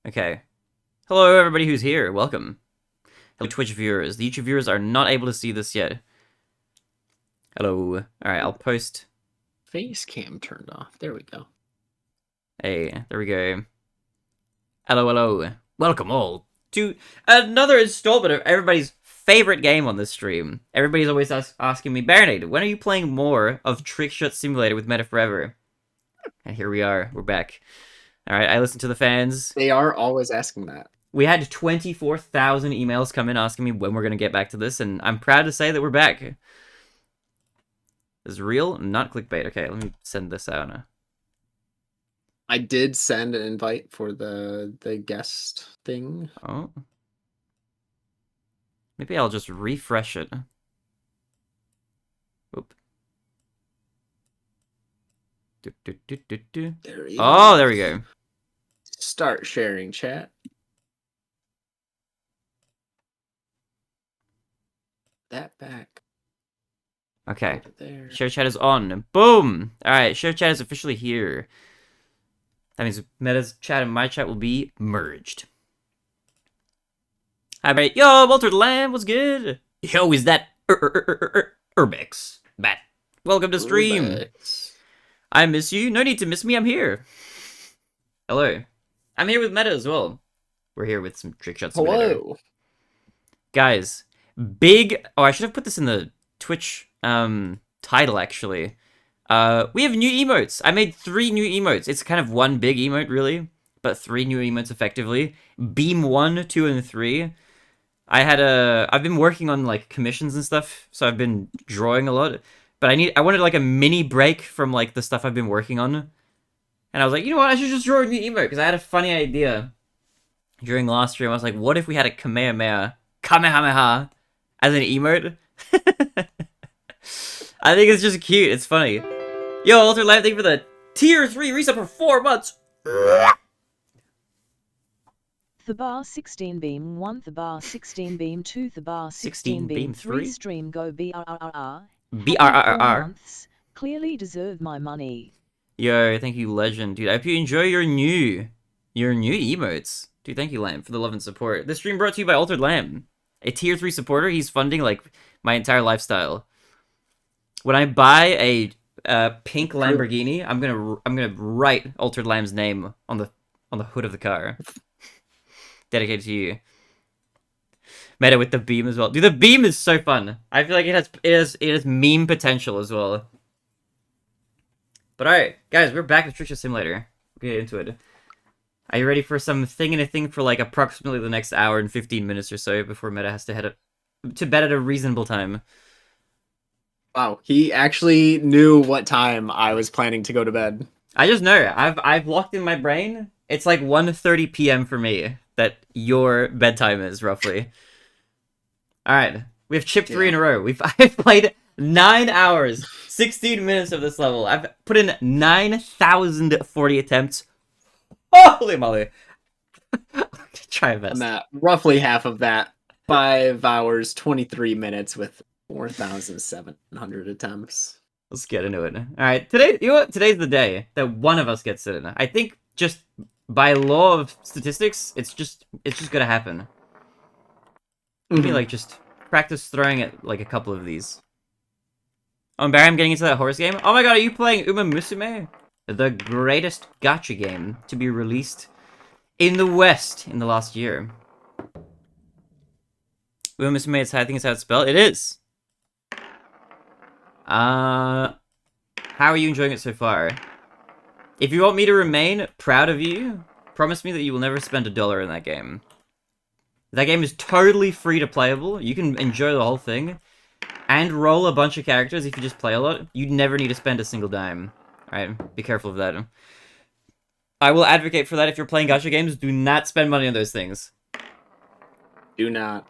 Okay. Hello, everybody who's here. Welcome. Hello, Twitch viewers. The YouTube viewers are not able to see this yet. Hello. Alright, I'll post. Face cam turned off. There we go. Hey, there we go. Hello, hello. Welcome all to another installment of everybody's favorite game on this stream. Everybody's always asking me, Baronade, when are you playing more of TrickShot Simulator with Meta Forever? And here we are. We're back. Alright, I listen to the fans. They are always asking that. We had 24,000 emails come in asking me when we're going to get back to this, and I'm proud to say that we're back. This is real, not clickbait. Okay, let me send this out. I did send an invite for the guest thing. Oh. Maybe I'll just refresh it. Oop. There he Oh, is. there we go. Start sharing chat. That back. Okay. Over there. Share chat is on. Boom! Alright, share chat is officially here. That means Meta's chat and my chat will be merged. Hi, mate. Yo, Walter Lamb, what's good? Yo, is that Urbex? Bat. Welcome to stream. Urbex. I miss you. No need to miss me. I'm here. Hello. I'm here with Meta as well. We're here with some TrickShot Simulator. Hello. Guys, big... Oh, I should have put this in the Twitch title, actually. We have new emotes. I made 3 new emotes. It's kind of one big emote, really, but 3 new emotes effectively. Beam 1, 2, and 3. I've been working on like commissions and stuff, so I've been drawing a lot. But I wanted like a mini break from like the stuff I've been working on. And I was like, you know what, I should just draw a new emote, because I had a funny idea during last stream. I was like, what if we had a Kamehameha as an emote? I think it's just cute. It's funny. Yo, Walter Lamb, thank you for the tier 3 resub for 4 months. Thabar 16 beam 1, Thabar 16 beam 2, Thabar 16 beam 3, stream go BRRR. BRRR. Clearly deserve my money. Yo, thank you, Legend. Dude, I hope you enjoy your new emotes. Dude, thank you, Lamb, for the love and support. This stream brought to you by Altered Lamb, a tier 3 supporter. He's funding, like, my entire lifestyle. When I buy a pink Lamborghini, I'm gonna write Altered Lamb's name on the hood of the car. Dedicated to you. Meta with the beam as well. Dude, the beam is so fun. I feel like it has meme potential as well. But alright, guys, we're back with TrickShot Simulator. We'll get into it. Are you ready for some thing and a thing for like approximately the next hour and 15 minutes or so before Meta has to head to bed at a reasonable time? Wow, he actually knew what time I was planning to go to bed. I just know. I've locked in my brain. It's like 1:30 p.m. for me that your bedtime is roughly. All right, we have chipped 3 in a row. I've played 9 hours, 16 minutes of this level. I've put in 9,040 attempts. Holy moly! Try my best. I'm at roughly half of that. 5 hours, 23 minutes with 4,700 attempts. Let's get into it. All right, today, you know what? Today's the day that one of us gets it in. I think just by law of statistics, it's just gonna happen. Maybe like just practice throwing it like a couple of these. Oh, and Barry, I'm getting into that horse game. Oh my god, are you playing Uma Musume? The greatest gacha game to be released in the West in the last year. Uma Musume, I think it's how it's spelled. It is. How are you enjoying it so far? If you want me to remain proud of you, promise me that you will never spend $1 in that game. That game is totally free to playable. You can enjoy the whole thing. And roll a bunch of characters if you just play a lot. You never need to spend a single dime. Alright, be careful of that. I will advocate for that if you're playing gacha games. Do not spend money on those things. Do not.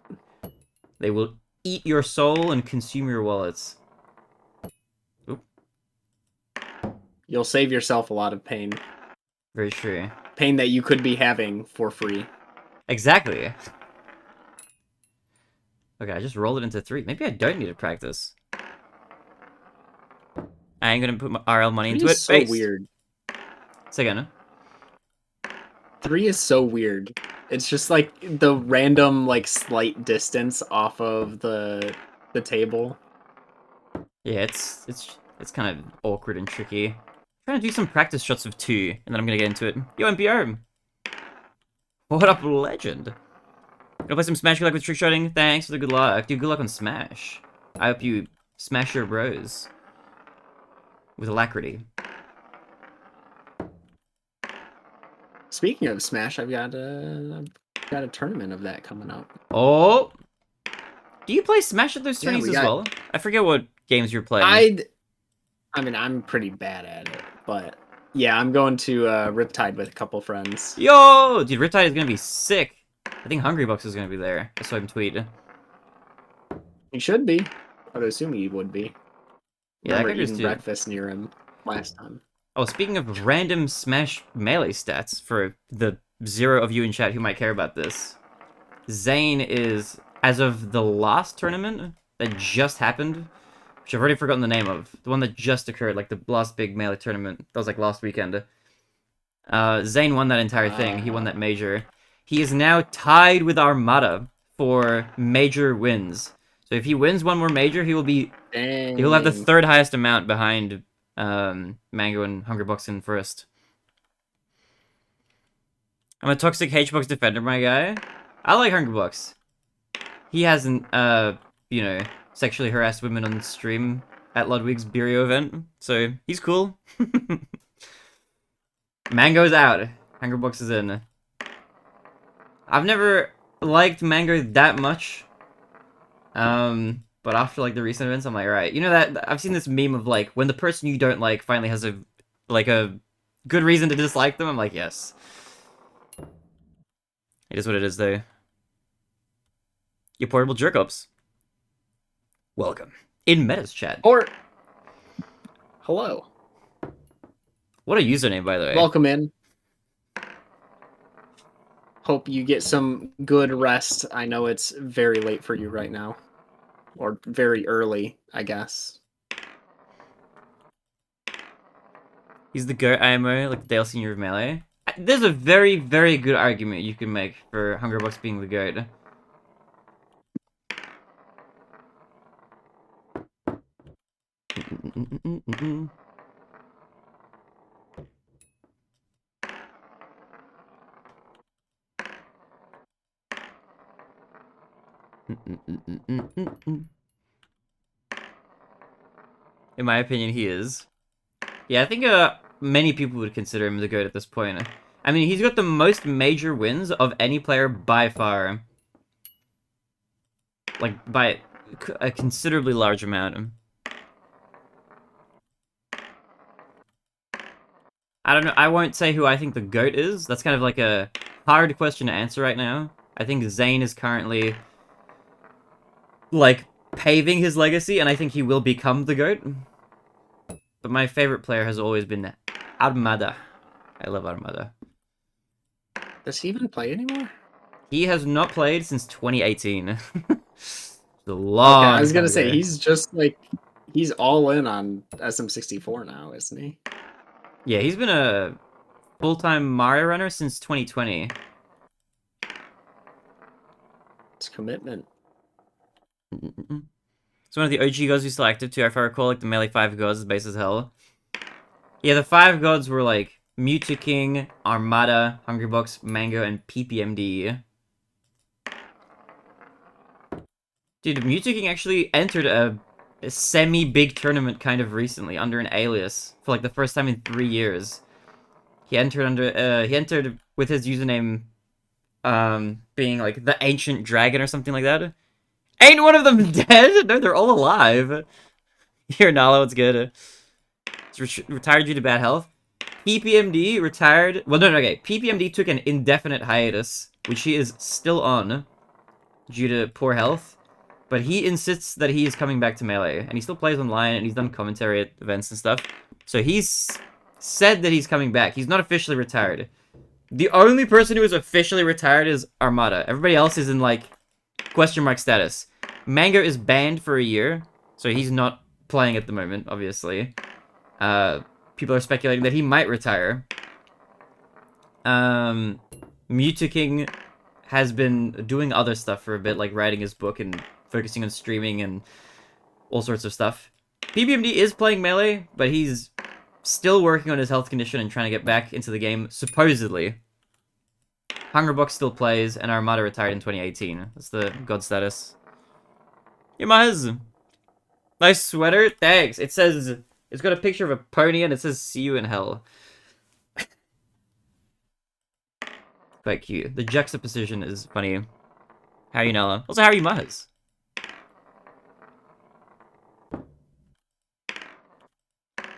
They will eat your soul and consume your wallets. Oop. You'll save yourself a lot of pain. Very true. Pain that you could be having for free. Exactly. Okay, I just rolled it into 3. Maybe I don't need to practice. I ain't gonna put my RL money into it. It's so weird. Say again. 3 is so weird. It's just like the random like slight distance off of the table. Yeah, it's kind of awkward and tricky. I'm trying to do some practice shots of 2, and then I'm gonna get into it. Yo, MPO! What up, legend? Gonna play some Smash good luck with trick shotting? Thanks for the good luck. Dude, good luck on Smash. I hope you smash your bros. With alacrity. Speaking of Smash, I've got a tournament of that coming up. Oh! Do you play Smash at those Yeah, tourneys we as got- well? I forget what games you're playing. I mean, I'm pretty bad at it, but yeah, I'm going to Riptide with a couple friends. Yo! Dude, Riptide is gonna be sick. I think Hungrybox is gonna be there. I saw him tweet. He should be. I would assume he would be. Yeah, that Remember guy goes eating too. breakfast near him last time. Oh, speaking of random Smash Melee stats, for the 0 of you in chat who might care about this, Zane is, as of the last tournament that just happened, which I've already forgotten the name of, the one that just occurred, like the last big Melee tournament, that was like last weekend. Zane won that entire thing, he won that major. He is now tied with Armada for major wins. So if he wins one more major, he'll have the third highest amount behind Mango and Hungrybox in first. I'm a toxic H-Box defender, my guy. I like Hungrybox. He hasn't, you know, sexually harassed women on stream at Ludwig's Bureau event, so he's cool. Mango's out. Hungrybox is in. I've never liked Mango that much. But after like the recent events, I'm like, alright. You know that I've seen this meme of like when the person you don't like finally has a good reason to dislike them. I'm like, yes. It is what it is, though. Your portable jerk-ups. Welcome. In Meta's chat. Or hello. What a username, by the way. Welcome in. Hope you get some good rest. I know it's very late for you right now. Or very early, I guess. He's the GOAT IMO, like Dale Senior of Melee. There's a very, very good argument you can make for Hungrybox being the GOAT. In my opinion, he is. Yeah, I think many people would consider him the GOAT at this point. I mean, he's got the most major wins of any player by far. Like, by a considerably large amount. I don't know, I won't say who I think the GOAT is. That's kind of like a hard question to answer right now. I think Zane is currently, like, paving his legacy, and I think he will become the GOAT. But my favorite player has always been Armada. I love Armada. Does he even play anymore? He has not played since 2018. It's a long I was gonna time say ago. he's just like he's all in on SM64 now, isn't he? Yeah, he's been a full-time Mario runner since 2020. It's commitment. It's one of the OG gods who's still active too. If I recall, like the Melee 5 gods is base as hell. Yeah, the 5 gods were like Mewtwo King, Armada, Hungrybox, Mango, and PPMD. Dude, Mewtwo King actually entered a semi-big tournament kind of recently under an alias for like the first time in 3 years. He entered with his username being like the Ancient Dragon or something like that. Ain't one of them dead? No, they're all alive. Here, Nala, what's good? It's retired due to bad health. PPMD retired. Well, no, okay. PPMD took an indefinite hiatus, which he is still on due to poor health. But he insists that he is coming back to Melee, and he still plays online, and he's done commentary at events and stuff. So he's said that he's coming back. He's not officially retired. The only person who is officially retired is Armada. Everybody else is in, like, question mark status. Mango is banned for a year, so he's not playing at the moment, obviously. People are speculating that he might retire. Mewtwo has been doing other stuff for a bit, like writing his book and focusing on streaming and all sorts of stuff. PBMD is playing Melee, but he's still working on his health condition and trying to get back into the game, supposedly. Hungerbox still plays, and Armada retired in 2018. That's the god status. Yamaz! Nice sweater, thanks. It says, it's got a picture of a pony and it says, see you in hell. Quite cute. The juxtaposition is funny. How are you, Nella? Also, how are you, Maz?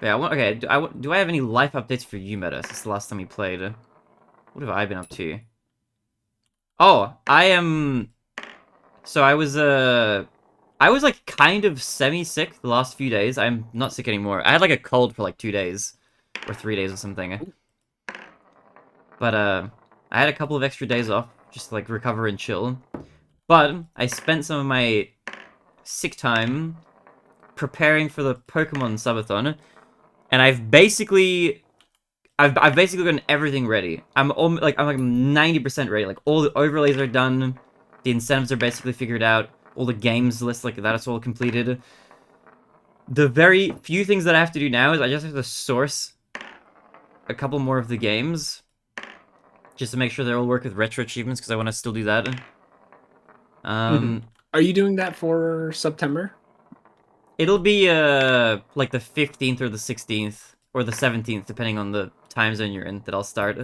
Yeah, okay, do I have any life updates for you, Meta, since the last time we played? What have I been up to? Oh, I am... So I was like kind of semi-sick the last few days. I'm not sick anymore. I had like a cold for like 2 days. Or 3 days or something. But, I had a couple of extra days off, just to like recover and chill. But, I spent some of my sick time preparing for the Pokemon Subathon. And I've basically gotten everything ready. I'm like 90% ready. Like all the overlays are done, the incentives are basically figured out, all the games list like that's all completed. The very few things that I have to do now is I just have to source a couple more of the games, just to make sure they all work with retro achievements because I want to still do that. Are you doing that for September? It'll be like the 15th or the 16th or the 17th, depending on the time zone you're in, that I'll start.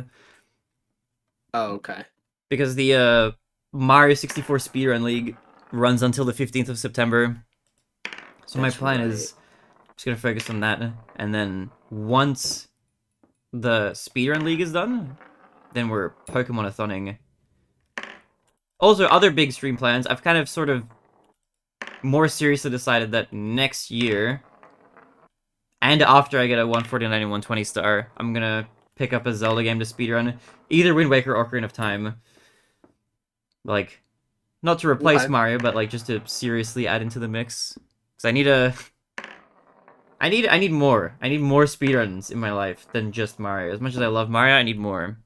Oh, okay. Because the Mario 64 Speedrun League runs until the 15th of September. So my plan is I'm just gonna focus on that, and then once the Speedrun League is done, then we're Pokemon-a-thoning. Also, other big stream plans, I've kind of sort of more seriously decided that next year, and after I get a 149 and 120 star, I'm gonna pick up a Zelda game to speedrun. Either Wind Waker or Ocarina of Time. Like, not to replace Mario, but like just to seriously add into the mix. Because I need more. I need more speedruns in my life than just Mario. As much as I love Mario, I need more.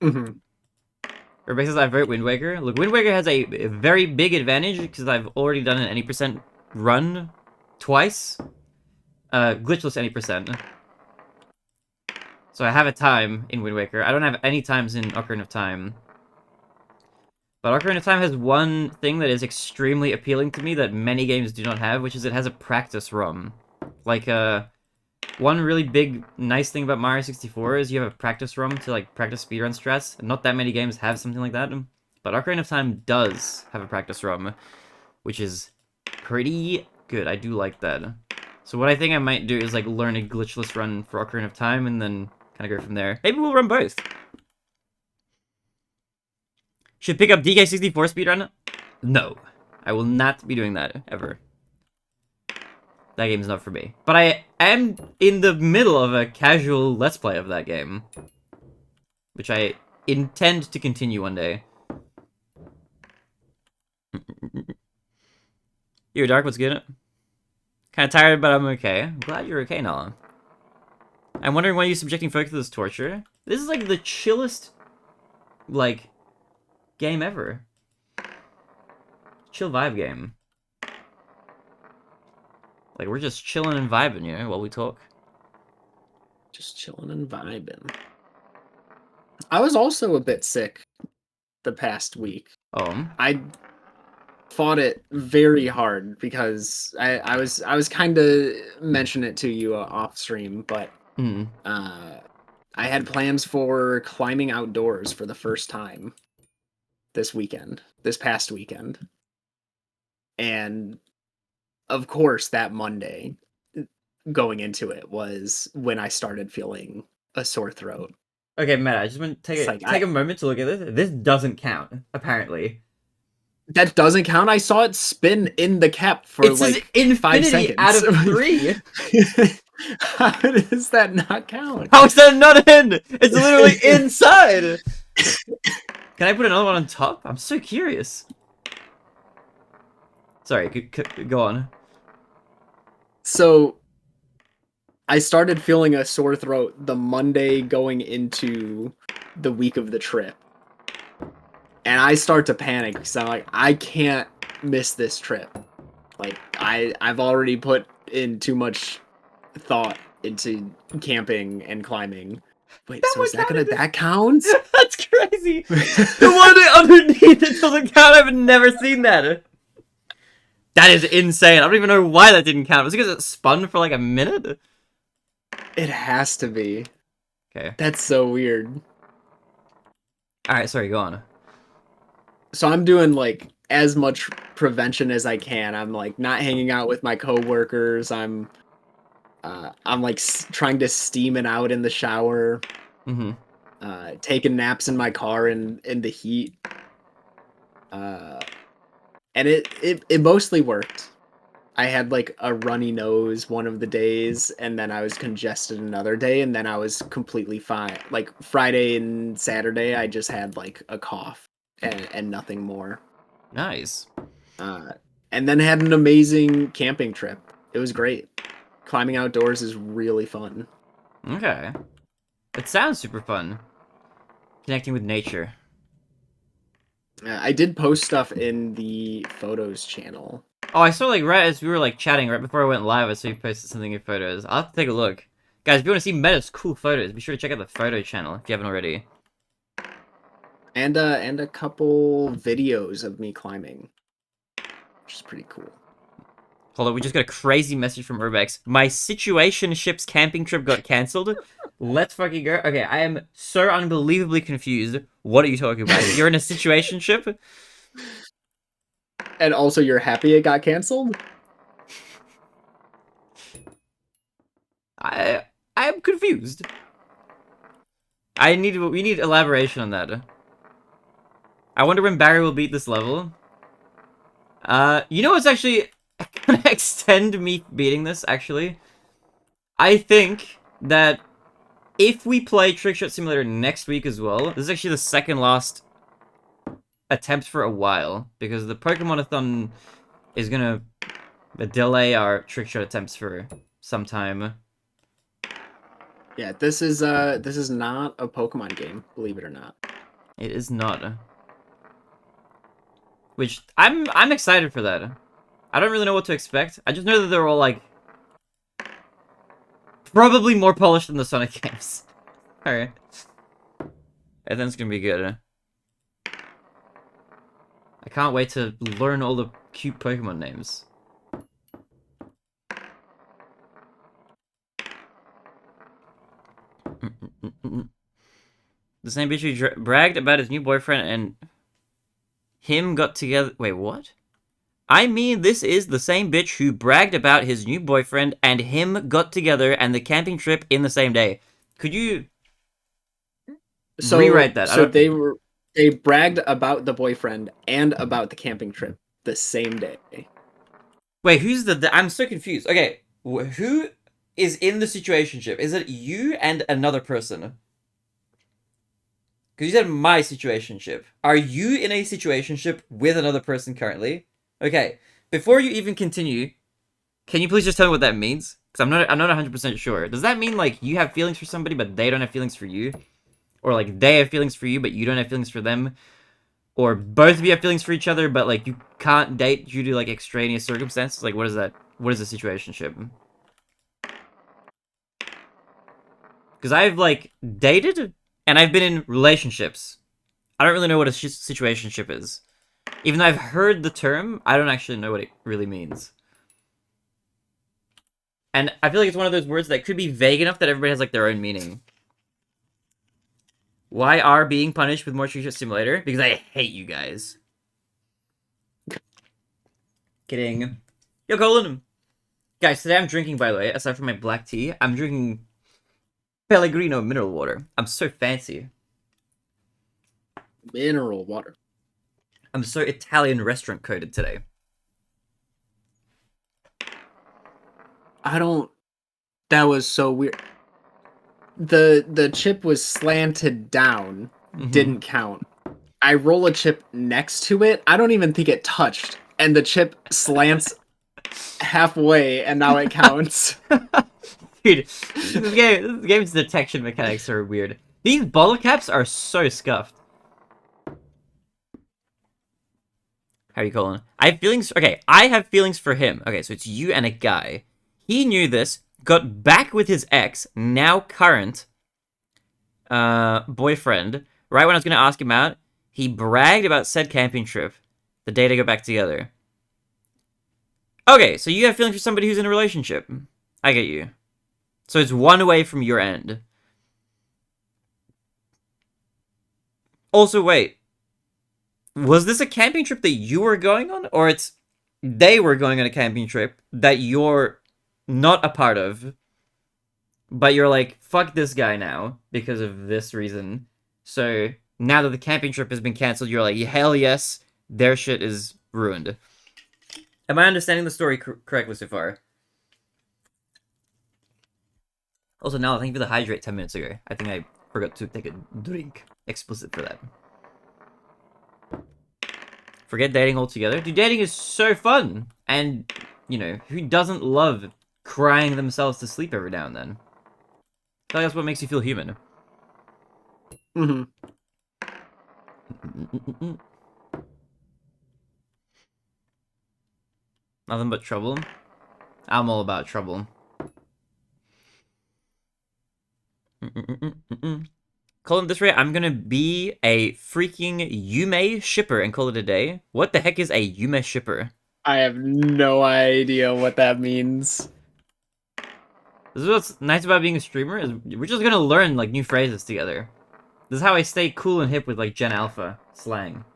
Or because I vote Wind Waker. Look, Wind Waker has a very big advantage because I've already done an any percent run twice. Glitchless any percent. So I have a time in Wind Waker. I don't have any times in Ocarina of Time. But Ocarina of Time has one thing that is extremely appealing to me that many games do not have, which is it has a practice ROM. Like, one really big, nice thing about Mario 64 is you have a practice ROM to, like, practice speedrun strats. Not that many games have something like that. But Ocarina of Time does have a practice ROM, which is pretty good. I do like that. So what I think I might do is, like, learn a glitchless run for Ocarina of Time and then kind of go from there. Maybe we'll run both. Should pick up DK64 speedrun? No. I will not be doing that, ever. That game's not for me. But I am in the middle of a casual Let's Play of that game. Which I intend to continue one day. Yo, Dark, what's good? Kinda tired, but I'm okay. I'm glad you're okay, Nala. I'm wondering why you're subjecting folk to this torture. This is like the chillest, like, game ever. Chill vibe game. Like, we're just chilling and vibing, you know, while we talk. Just chilling and vibing. I was also a bit sick the past week. Oh. I fought it very hard because I was kind of mentioning it to you off stream, but I had plans for climbing outdoors for the first time this past weekend. And of course, that Monday going into it was when I started feeling a sore throat. Okay, Matt, I just want to take a moment to look at this. This doesn't count, apparently. That doesn't count? I saw it spin in the cap for like 5 seconds. Out of 3. How does that not count? How is that not in? It's literally inside. Can I put another one on top? I'm so curious. Sorry, go on. So, I started feeling a sore throat the Monday going into the week of the trip. And I start to panic because I'm like, I can't miss this trip. Like, I've already put in too much thought into camping and climbing. Wait, That so one is that counted. that counts? That's crazy. The one underneath it doesn't count. I've never seen that. That is insane. I don't even know why that didn't count. Was it because it spun for like a minute? It has to be. Okay. That's so weird. Alright, sorry, go on. So I'm doing like as much prevention as I can. I'm like not hanging out with my coworkers. I'm like trying to steam it out in the shower. Mm-hmm. Taking naps in my car in the heat. And it mostly worked. I had like a runny nose one of the days, and then I was congested another day, and then I was completely fine. Like Friday and Saturday, I just had like a cough and nothing more. Nice. And then had an amazing camping trip. It was great. Climbing outdoors is really fun. Okay. It sounds super fun. Connecting with nature. I did post stuff in the photos channel. Oh, I saw like right as we were like chatting right before I went live, I saw you posted something in photos. I'll have to take a look. Guys, if you want to see Meta's cool photos, be sure to check out the photo channel if you haven't already. And a couple videos of me climbing, which is pretty cool. Hold on, we just got a crazy message from Urbex. My situationship's camping trip got cancelled. Let's fucking go. Okay, I am so unbelievably confused. What are you talking about? You're in a situationship? And also, you're happy it got canceled? I'm confused. We need elaboration on that. I wonder when Barry will beat this level. You know what's actually gonna extend me beating this, actually? I think that if we play TrickShot Simulator next week as well, this is actually the second last attempt for a while, because the Pokemon-a-thon is gonna delay our TrickShot attempts for some time. Yeah, this is not a Pokemon game, believe it or not. It is not. Which I'm excited for that. I don't really know what to expect. I just know that they're all like probably more polished than the Sonic games. Alright. I think it's gonna be good. I can't wait to learn all the cute Pokemon names. The same bitch who bragged about his new boyfriend and him got together. Wait, what? I mean, this is the same bitch who bragged about his new boyfriend and him got together and the camping trip in the same day. Could you rewrite that? So they bragged about the boyfriend and about the camping trip the same day. Wait, who's I'm so confused. Okay, who is in the situationship? Is it you and another person? Because you said my situationship. Are you in a situationship with another person currently? Okay, before you even continue, can you please just tell me what that means? Because I'm not 100% sure. Does that mean like you have feelings for somebody but they don't have feelings for you? Or like they have feelings for you but you don't have feelings for them? Or both of you have feelings for each other but like you can't date due to like extraneous circumstances? Like what is that? What is a situationship? Because I've like dated and I've been in relationships. I don't really know what a situationship is. Even though I've heard the term, I don't actually know what it really means. And I feel like it's one of those words that could be vague enough that everybody has like their own meaning. Why are being punished with more TrickShot Simulator? Because I hate you guys. Kidding. Yo, Colin. Guys, today I'm drinking, by the way, aside from my black tea, I'm drinking Pellegrino mineral water. I'm so fancy. Mineral water. I'm so Italian restaurant coded today. That was so weird. The chip was slanted down, didn't count. I roll a chip next to it, I don't even think it touched, and the chip slants halfway, and now it counts. Dude, this game's detection mechanics are weird. These bottle caps are so scuffed. How are you calling? I have feelings. Okay, I have feelings for him. Okay, so it's you and a guy. He knew this, got back with his ex, now current boyfriend. Right when I was gonna ask him out, he bragged about said camping trip the day they got back together. Okay, so you have feelings for somebody who's in a relationship. I get you. So it's one away from your end. Also, wait. Was this a camping trip that you were going on? Or it's they were going on a camping trip that you're not a part of, but you're like, fuck this guy now because of this reason. So now that the camping trip has been cancelled, you're like, hell yes, their shit is ruined. Am I understanding the story correctly so far? Also, now thank you for the hydrate 10 minutes ago. I think I forgot to take a drink. Explicit for that. Forget dating altogether. Dude, dating is so fun. And, you know, who doesn't love crying themselves to sleep every now and then? I feel like that's what makes you feel human. Mm-hmm. Nothing but trouble. I'm all about trouble. Call it this rate, I'm gonna be a freaking Yume shipper and call it a day. What the heck is a Yume shipper? I have no idea what that means. This is what's nice about being a streamer, is we're just gonna learn, like, new phrases together. This is how I stay cool and hip with, like, Gen Alpha slang.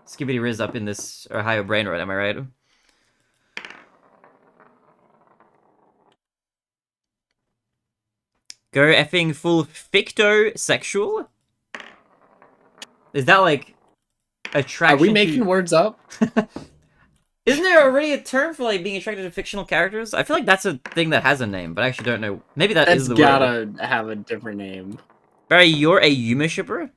Skibbity Riz up in this Ohio brain rot, am I right? Go effing full ficto-sexual? Is that, like, attraction? Are we making words up? Isn't there already a term for, like, being attracted to fictional characters? I feel like that's a thing that has a name, but I actually don't know. Maybe that's is the word. It's gotta have a different name. Barry, you're a Yuma shipper?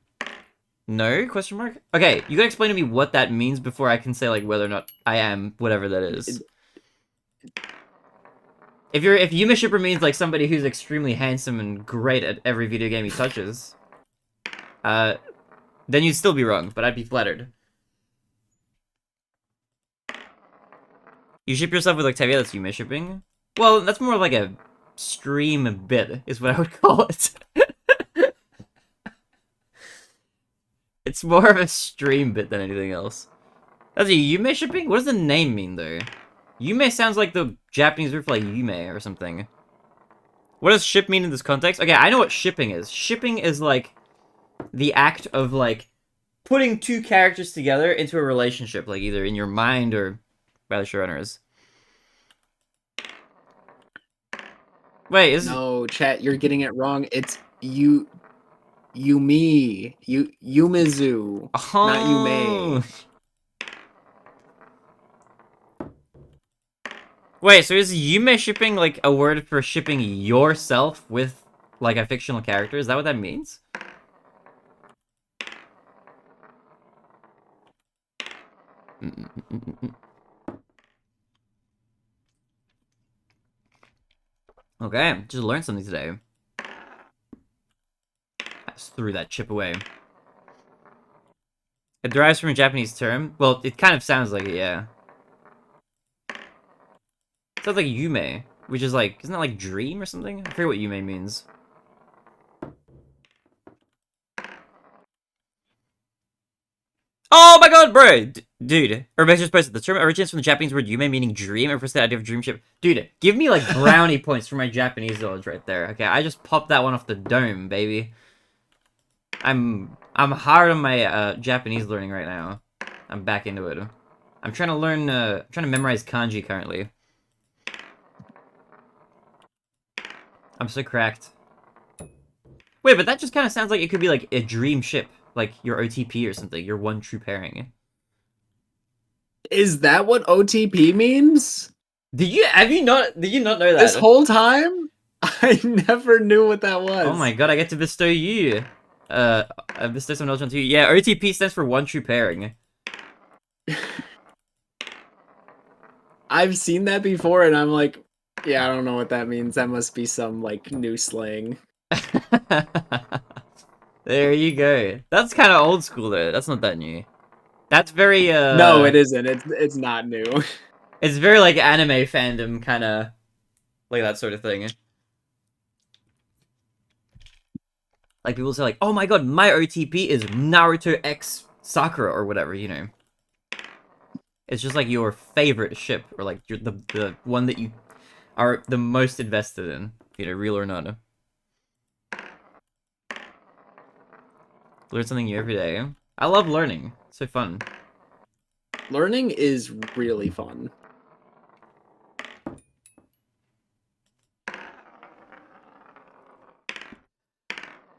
No? Question mark? Okay, you gotta explain to me what that means before I can say, like, whether or not I am whatever that is. If Yuma shipper means, like, somebody who's extremely handsome and great at every video game he touches, then you'd still be wrong, but I'd be flattered. You ship yourself with Octavia, that's Yuma shipping? Well, that's more like a stream bit, is what I would call it. It's more of a stream bit than anything else. That's a Yume shipping? What does the name mean, though? Yume sounds like the Japanese word for, like, Yume or something. What does ship mean in this context? Okay, I know what shipping is. Shipping is, like, the act of, like, putting two characters together into a relationship, like, either in your mind or by the showrunners. Wait, is... No, chat, you're getting it wrong. It's Yumi. Yumizu. Oh. Not Yume. Wait, so is Yume shipping, like, a word for shipping yourself with, like, a fictional character? Is that what that means? Okay, just learned something today. I just threw that chip away. It derives from a Japanese term? Well, it kind of sounds like it, yeah. It sounds like Yume, which is like, isn't that like dream or something? I forget what Yume means. Oh my god, bro! Dude, Urbex just posted, the term originates from the Japanese word Yume, meaning dream, and first the idea of dream ship. Dude, give me like brownie points for my Japanese knowledge right there. Okay, I just popped that one off the dome, baby. I'm hard on my Japanese learning right now. I'm back into it. I'm trying to learn, I'm trying to memorize kanji currently. I'm so cracked. Wait, but that just kind of sounds like it could be like a dream ship. Like your OTP or something. Your one true pairing. Is that what OTP means? Did you not know that? This whole time? I never knew what that was. Oh my god, I get to bestow you. Bestow some knowledge onto you. Yeah, OTP stands for one true pairing. I've seen that before and I'm like, Yeah, I don't know what that means. That must be some like new slang. There you go. That's kind of old school though. That's not that new. That's very No, it isn't. It's not new. it's very like anime fandom kind of like that sort of thing. Like people say like, "Oh my god, my OTP is Naruto X Sakura or whatever," you know. It's just like your favorite ship or like the one that you are the most invested in, you know, real or not. Learn something new every day. I love learning. It's so fun. Learning is really fun.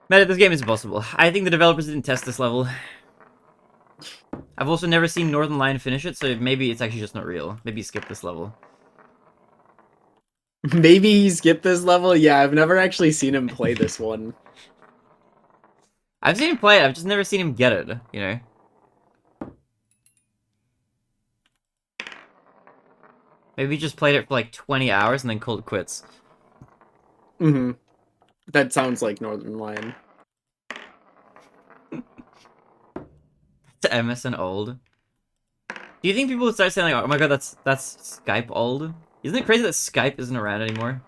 Meta, this game is impossible. I think the developers didn't test this level. I've also never seen Northern Lion finish it, so maybe it's actually just not real. Maybe skip this level. Maybe he skipped this level? Yeah, I've never actually seen him play this one. I've seen him play it, I've just never seen him get it, you know? Maybe he just played it for like 20 hours and then called it quits. Mm-hmm. That sounds like Northern Lion. To MSN old. Do you think people would start saying like, "Oh my god, that's Skype old"? Isn't it crazy that Skype isn't around anymore?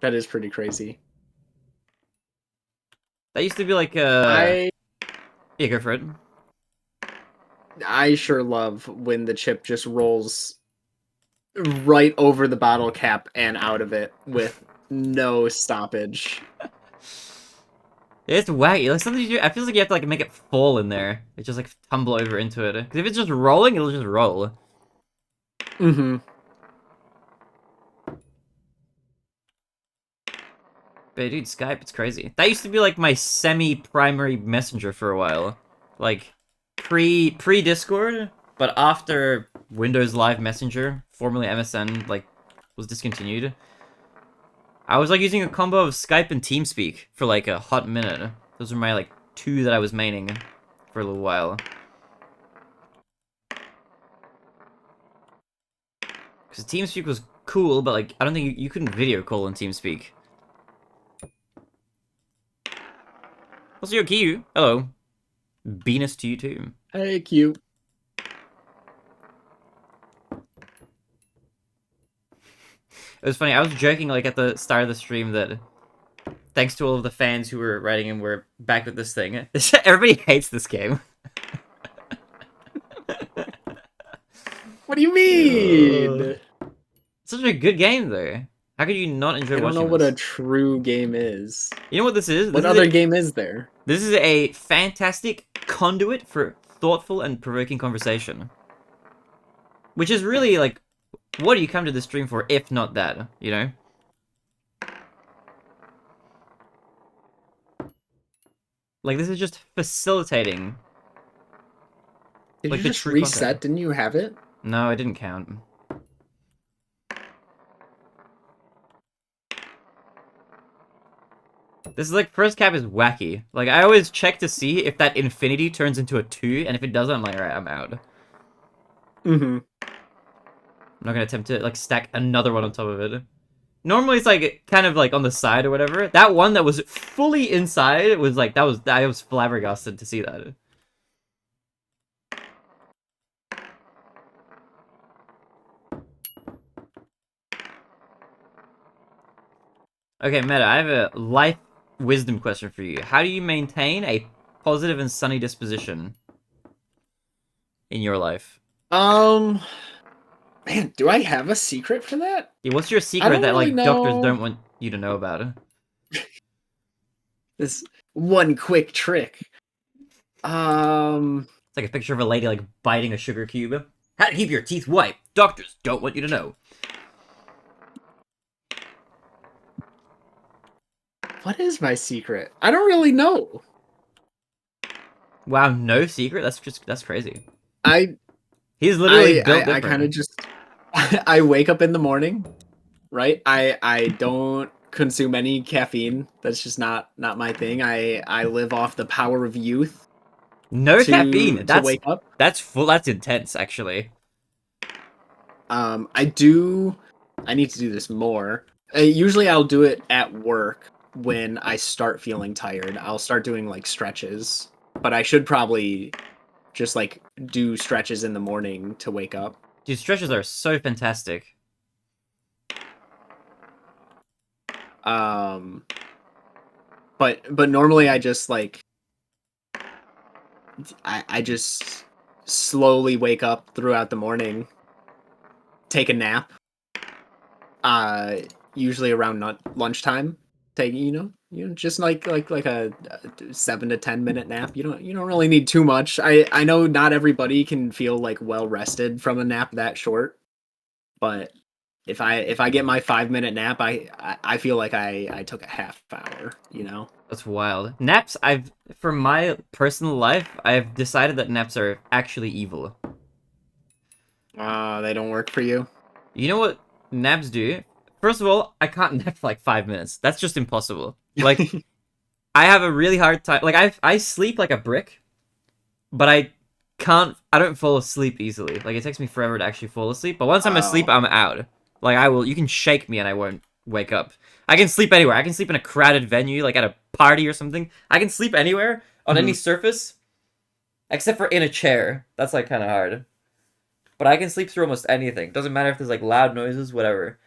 That is pretty crazy. That used to be like I yeah, go for it. I sure love when the chip just rolls right over the bottle cap and out of it with no stoppage. It's wacky. Like something you do. I feel like you have to like make it fall in there. It just like tumble over into it. Because if it's just rolling, it'll just roll. Mm-hmm. But dude, Skype, it's crazy. That used to be like my semi-primary messenger for a while. Like pre-Discord, but after Windows Live Messenger, formerly MSN, like was discontinued. I was like using a combo of Skype and TeamSpeak for like a hot minute. Those were my like two that I was maining for a little while. Because TeamSpeak was cool, but like I don't think you couldn't video call on TeamSpeak. Also, yo, Kiyu. Hello. Venus to you too. Hey, Q. It was funny. I was joking like at the start of the stream that thanks to all of the fans who were writing in, we're back with this thing. Everybody hates this game. What do you mean? Such a good game though. How could you not enjoy I don't watching know what this? a true game is. You know what this is? What other game is there? This is a fantastic conduit for thoughtful and provoking conversation. Which is really like, what do you come to the stream for if not that, you know? Like, this is just facilitating. Did like you the just true reset? content. Didn't you have it? No, it didn't count. This is like, first cap is wacky. Like, I always check to see if that infinity turns into a 2, and if it doesn't, I'm like, alright, I'm out. Mm-hmm. I'm not gonna attempt to, like, stack another one on top of it. Normally it's, like, kind of, like, on the side or whatever. That one that was fully inside was, like, I was flabbergasted to see that. Okay, Meta, I have a life wisdom question for you. How do you maintain a positive and sunny disposition in your life? Man, do I have a secret for that? Yeah, what's your secret that really like doctors know. don't want you to know about it? This one quick trick. It's like a picture of a lady like biting a sugar cube. How to keep your teeth white. Doctors don't want you to know. What is my secret? I don't really know. Wow, no secret? That's crazy. I He's literally built I different. kind of just I wake up in the morning, right? I don't consume any caffeine. That's just not my thing. I live off the power of youth. No caffeine. To wake up. That's intense, actually. I I need to do this more. Usually I'll do it at work when I start feeling tired. I'll start doing like stretches, but I should probably just like do stretches in the morning to wake up. Dude, stretches are so fantastic. But normally I just like I just slowly wake up throughout the morning, take a nap. Usually around lunchtime. Take just like a 7 to 10 minute nap. You don't really need too much. I know not everybody can feel like well rested from a nap that short, but if I get my 5 minute nap, I feel like I took a half hour. That's wild. Naps, for my personal life, I've decided that naps are actually evil. They don't work for you. You know what naps do? First of all, I can't nap for like 5 minutes. That's just impossible. Like, I have a really hard time. Like, I sleep like a brick, but I don't fall asleep easily. Like, it takes me forever to actually fall asleep. But once I'm asleep, I'm out. Like, you can shake me and I won't wake up. I can sleep anywhere. I can sleep in a crowded venue, like at a party or something. I can sleep anywhere on any surface, except for in a chair. That's like kind of hard. But I can sleep through almost anything. Doesn't matter if there's like loud noises, whatever.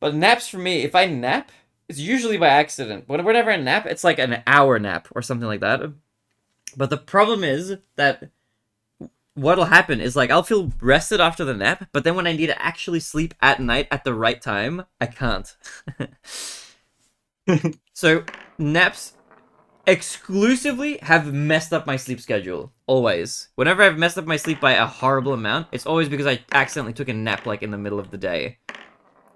But naps for me, if I nap, it's usually by accident. Whenever I nap, it's like an hour nap or something like that. But the problem is that what'll happen is like I'll feel rested after the nap, but then when I need to actually sleep at night at the right time, I can't. So naps exclusively have messed up my sleep schedule. Always. Whenever I've messed up my sleep by a horrible amount, it's always because I accidentally took a nap like in the middle of the day.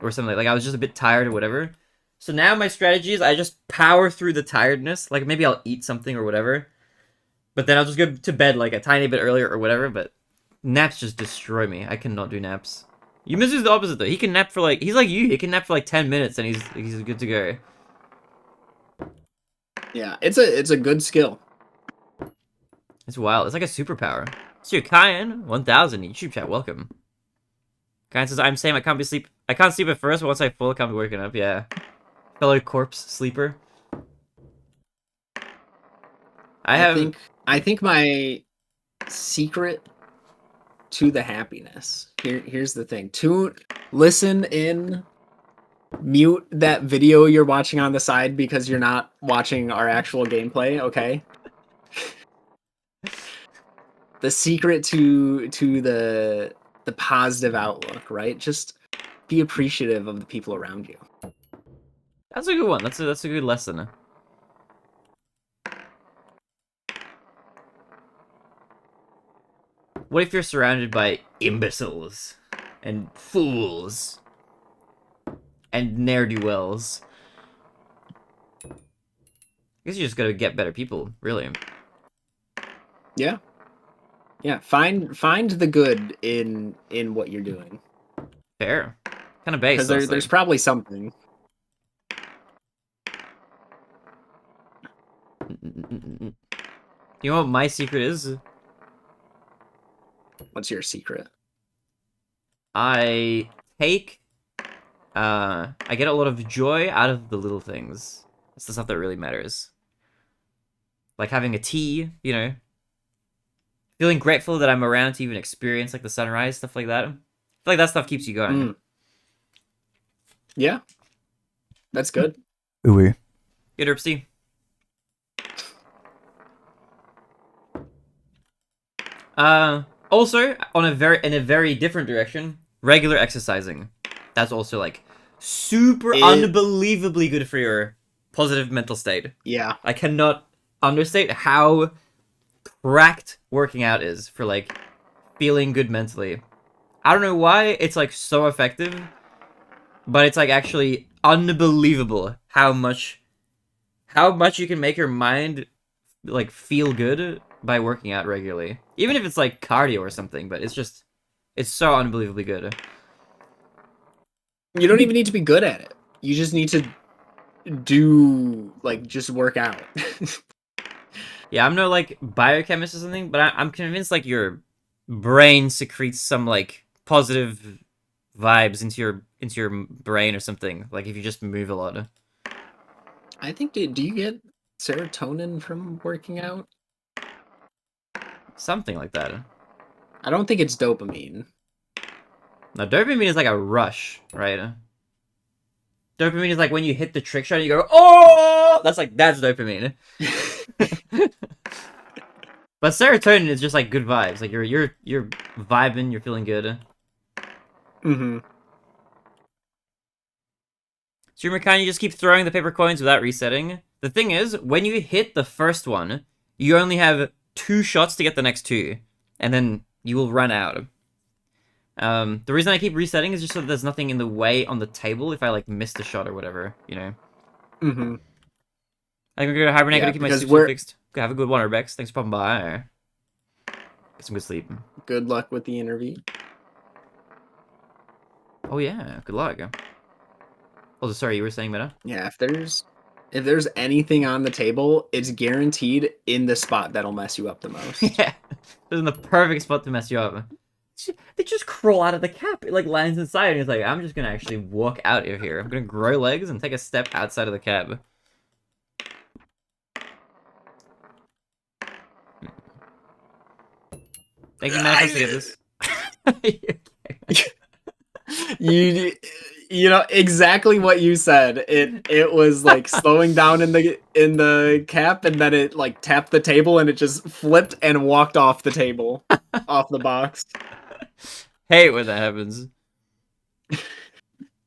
Or something, like I was just a bit tired or whatever. So now my strategy is I just power through the tiredness. Like maybe I'll eat something or whatever. But then I'll just go to bed like a tiny bit earlier or whatever. But naps just destroy me. I cannot do naps. Yumizu's the opposite though. He can nap for like, he's like you. He can nap for like 10 minutes and he's good to go. Yeah, it's a good skill. It's wild. It's like a superpower. So Kyan 1000 YouTube chat, welcome. Kyan says I'm saying I can't sleep at first, but once I fall, I can't be waking up. Yeah, fellow corpse sleeper. I think my secret to the happiness. Here's the thing. To listen in, mute that video you're watching on the side because you're not watching our actual gameplay, okay? The secret to the positive outlook, right? Just be appreciative of the people around you. That's a good one. That's a good lesson. What if you're surrounded by imbeciles and fools and ne'er-do-wells? I guess you just gotta get better people, really. Yeah. Yeah, find the good in what you're doing. Fair. Kind of base. Because there's probably something. You know what my secret is? What's your secret? I get a lot of joy out of the little things. It's the stuff that really matters. Like having a tea, you know. Feeling grateful that I'm around to even experience like the sunrise, stuff like that. I feel like that stuff keeps you going. Yeah. That's good. Ooh. Good Ripsy. Also, in a very different direction, regular exercising. That's also like super unbelievably good for your positive mental state. Yeah. I cannot understate how cracked working out is for like feeling good mentally. I don't know why it's like so effective, but it's like actually unbelievable how much you can make your mind like feel good by working out regularly. Even if it's like cardio or something, but it's so unbelievably good. You don't even need to be good at it. You just need to just work out. Yeah, I'm no like biochemist or something, but I'm convinced like your brain secretes some like positive vibes into your into your brain or something. Like if you just move a lot. I think, do you get serotonin from working out? Something like that. I don't think it's dopamine. No, dopamine is like a rush, right? Dopamine is like when you hit the trick shot and you go, oh! That's dopamine. But serotonin is just like good vibes. Like you're vibing, you're feeling good. Mm-hmm. Streamer, can you just keep throwing the paper coins without resetting? The thing is, when you hit the first one, you only have 2 shots to get the next 2, and then you will run out. The reason I keep resetting is just so that there's nothing in the way on the table if I like miss the shot or whatever, you know. Mm-hmm. I'm gonna go to hibernate. Yeah, Gonna keep my because sleep fixed. Go have a good one, Urbex. Thanks for popping by. Get some good sleep. Good luck with the interview. Oh yeah, good luck. Oh, sorry, you were saying, Meta? Yeah, if there's anything on the table, it's guaranteed in the spot that'll mess you up the most. Yeah, this is the perfect spot to mess you up. They just crawl out of the cap. It like lands inside, and it's like, I'm just gonna actually walk out of here. I'm gonna grow legs and take a step outside of the cap. Thank you, Manifest, to get this. You know exactly what you said. It was like slowing down in the cap, and then it like tapped the table and it just flipped and walked off the table, off the box. Hate when that happens.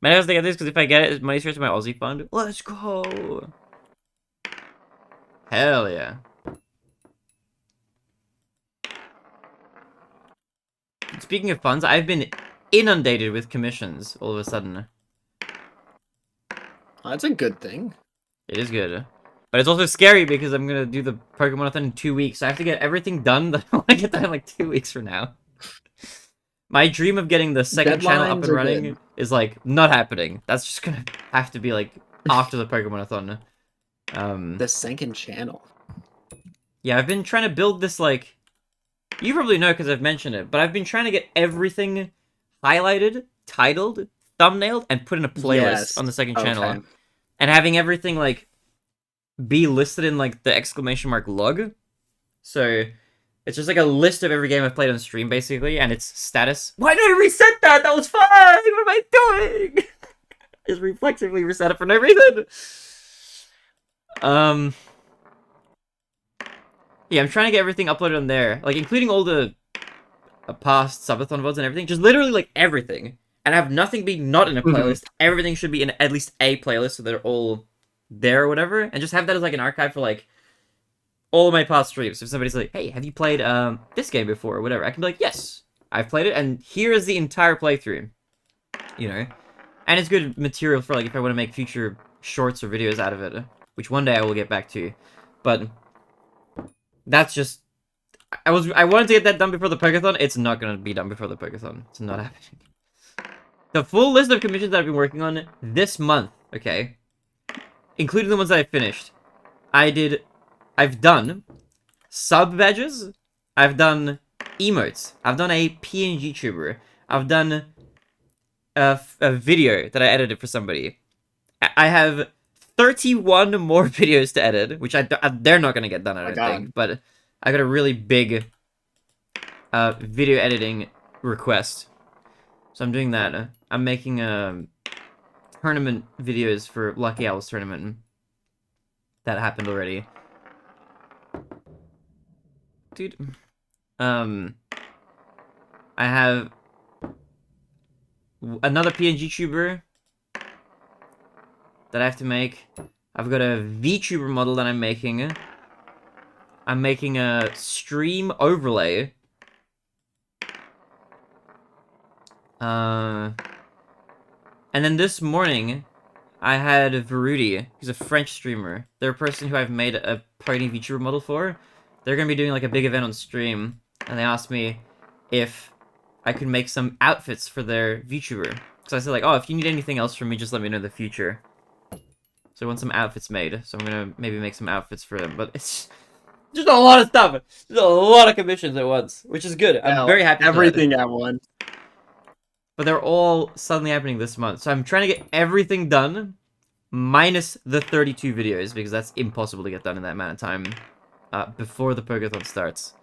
Man, I was thinking this because if I get it, money straight to my Aussie fund. Let's go. Hell yeah. Speaking of funds, I've been inundated with commissions all of a sudden. That's a good thing. It is good. But it's also scary because I'm going to do the Pokemon-a-thon in 2 weeks. So I have to get everything done that I want to get done in like 2 weeks from now. My dream of getting the second channel up and running is like not happening. That's just going to have to be like after the Pokemon-a-thon. The second channel. Yeah, I've been trying to build this like... You probably know because I've mentioned it, but I've been trying to get everything highlighted, titled, thumbnailed, and put in a playlist on the second channel. And having everything, like, be listed in, like, the exclamation mark log. So, it's just, like, a list of every game I've played on stream, basically, and its status. Why did I reset that? That was fine! What am I doing? Just reflexively reset it for no reason. Yeah, I'm trying to get everything uploaded on there. Like, including all the past subathon VODs and everything. Just literally, like, everything. And have nothing be not in a playlist. Everything should be in at least a playlist so they're all there or whatever. And just have that as, like, an archive for, like, all of my past streams. If somebody's like, hey, have you played this game before or whatever? I can be like, yes, I've played it. And here is the entire playthrough. You know? And it's good material for, like, if I want to make future shorts or videos out of it. Which one day I will get back to. But... that's just... I wanted to get that done before the Pokeathon. It's not going to be done before the Pokeathon. It's not happening. The full list of commissions that I've been working on this month, okay? Including the ones that I finished. I've done sub badges. I've done emotes. I've done a PNG tuber. I've done a video that I edited for somebody. I have 31 more videos to edit, which they're not going to get done, I don't think. But I got a really big video editing request. So I'm doing that. I'm making tournament videos for Lucky Owl's tournament. That happened already. Dude. I have another PNG tuber that I have to make. I've got a VTuber model that I'm making. I'm making a stream overlay. And then this morning, I had Verudi. He's a French streamer. They're a person who I've made a pony VTuber model for. They're going to be doing like a big event on stream. And they asked me if I could make some outfits for their VTuber. So I said like, oh, if you need anything else from me, just let me know in the future. So I want some outfits made. So I'm going to maybe make some outfits for them. But it's just a lot of stuff. There's a lot of commissions at once, which is good. I'm very happy everything at once. but they're all suddenly happening this month. So I'm trying to get everything done, minus the 32 videos, because that's impossible to get done in that amount of time before the Pokeathon starts.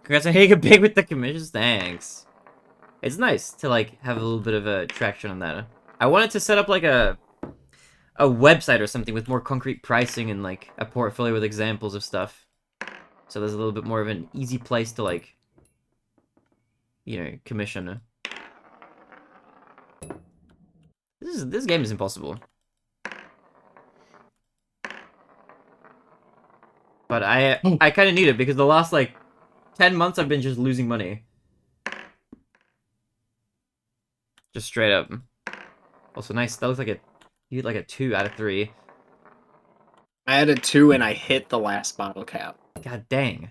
Congrats on hitting it big with the commissions. Thanks. It's nice to like have a little bit of a traction on that. I wanted to set up like a website or something with more concrete pricing and like a portfolio with examples of stuff. So there's a little bit more of an easy place to like, you know, commission. This game is impossible. But I kind of need it because the last like 10 months I've been just losing money. Just straight up. Also nice. That looks like you get like a 2 out of 3. I had a 2 and I hit the last bottle cap. God dang.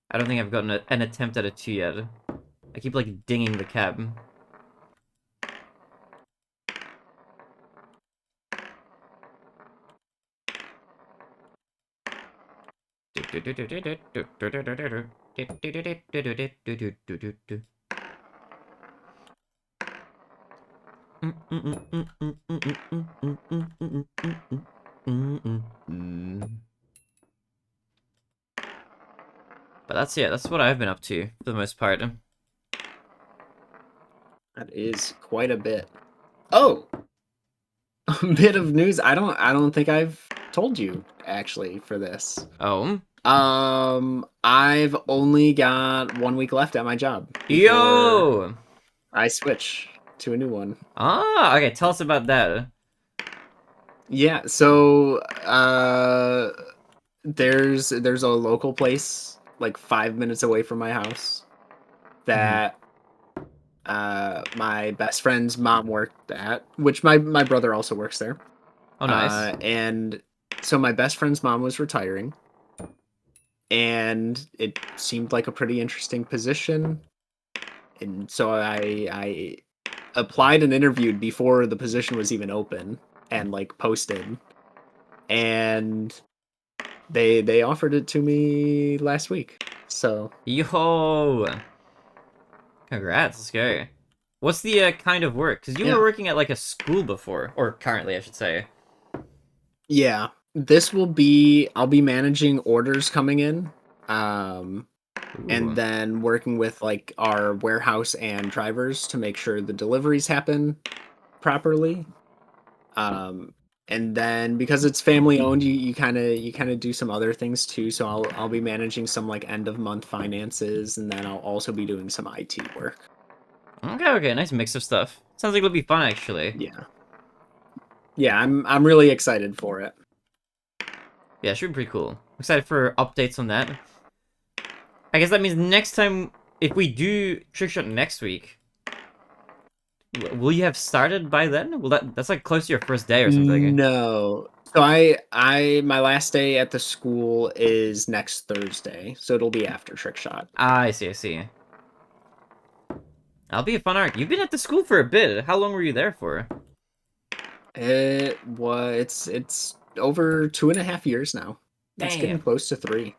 I don't think I've gotten an attempt at a 2 yet. I keep like dinging the cap. But that's it. That's what I've been up to for the most part. That is quite a bit. Oh, a bit of news. I don't think I've told you actually for this. Oh. I've only got 1 week left at my job. Yo! I switch to a new one. Ah, okay. Tell us about that. Yeah, so there's a local place like 5 minutes away from my house that my best friend's mom worked at, which my brother also works there. Oh, nice. And so my best friend's mom was retiring, and it seemed like a pretty interesting position. And so I applied and interviewed before the position was even open and like posted, and they offered it to me last week. So Yo! Congrats. Let's go. What's the kind of work? Because you were working at like a school before, or currently, I should say. Yeah, I'll be managing orders coming in, and then working with like our warehouse and drivers to make sure the deliveries happen properly. And then because it's family owned, you kind of do some other things too. So I'll be managing some like end of month finances, and then I'll also be doing some IT work. Okay, nice mix of stuff. Sounds like it'll be fun, actually. Yeah, I'm really excited for it. Yeah, it should be pretty cool. I'm excited for updates on that. I guess that means next time, if we do TrickShot next week, will you have started by then? That's like close to your first day or something? No. So my last day at the school is next Thursday, so it'll be after TrickShot. Ah, I see. That'll be a fun arc. You've been at the school for a bit. How long were you there for? It's over 2.5 years now. Damn. It's getting close to 3.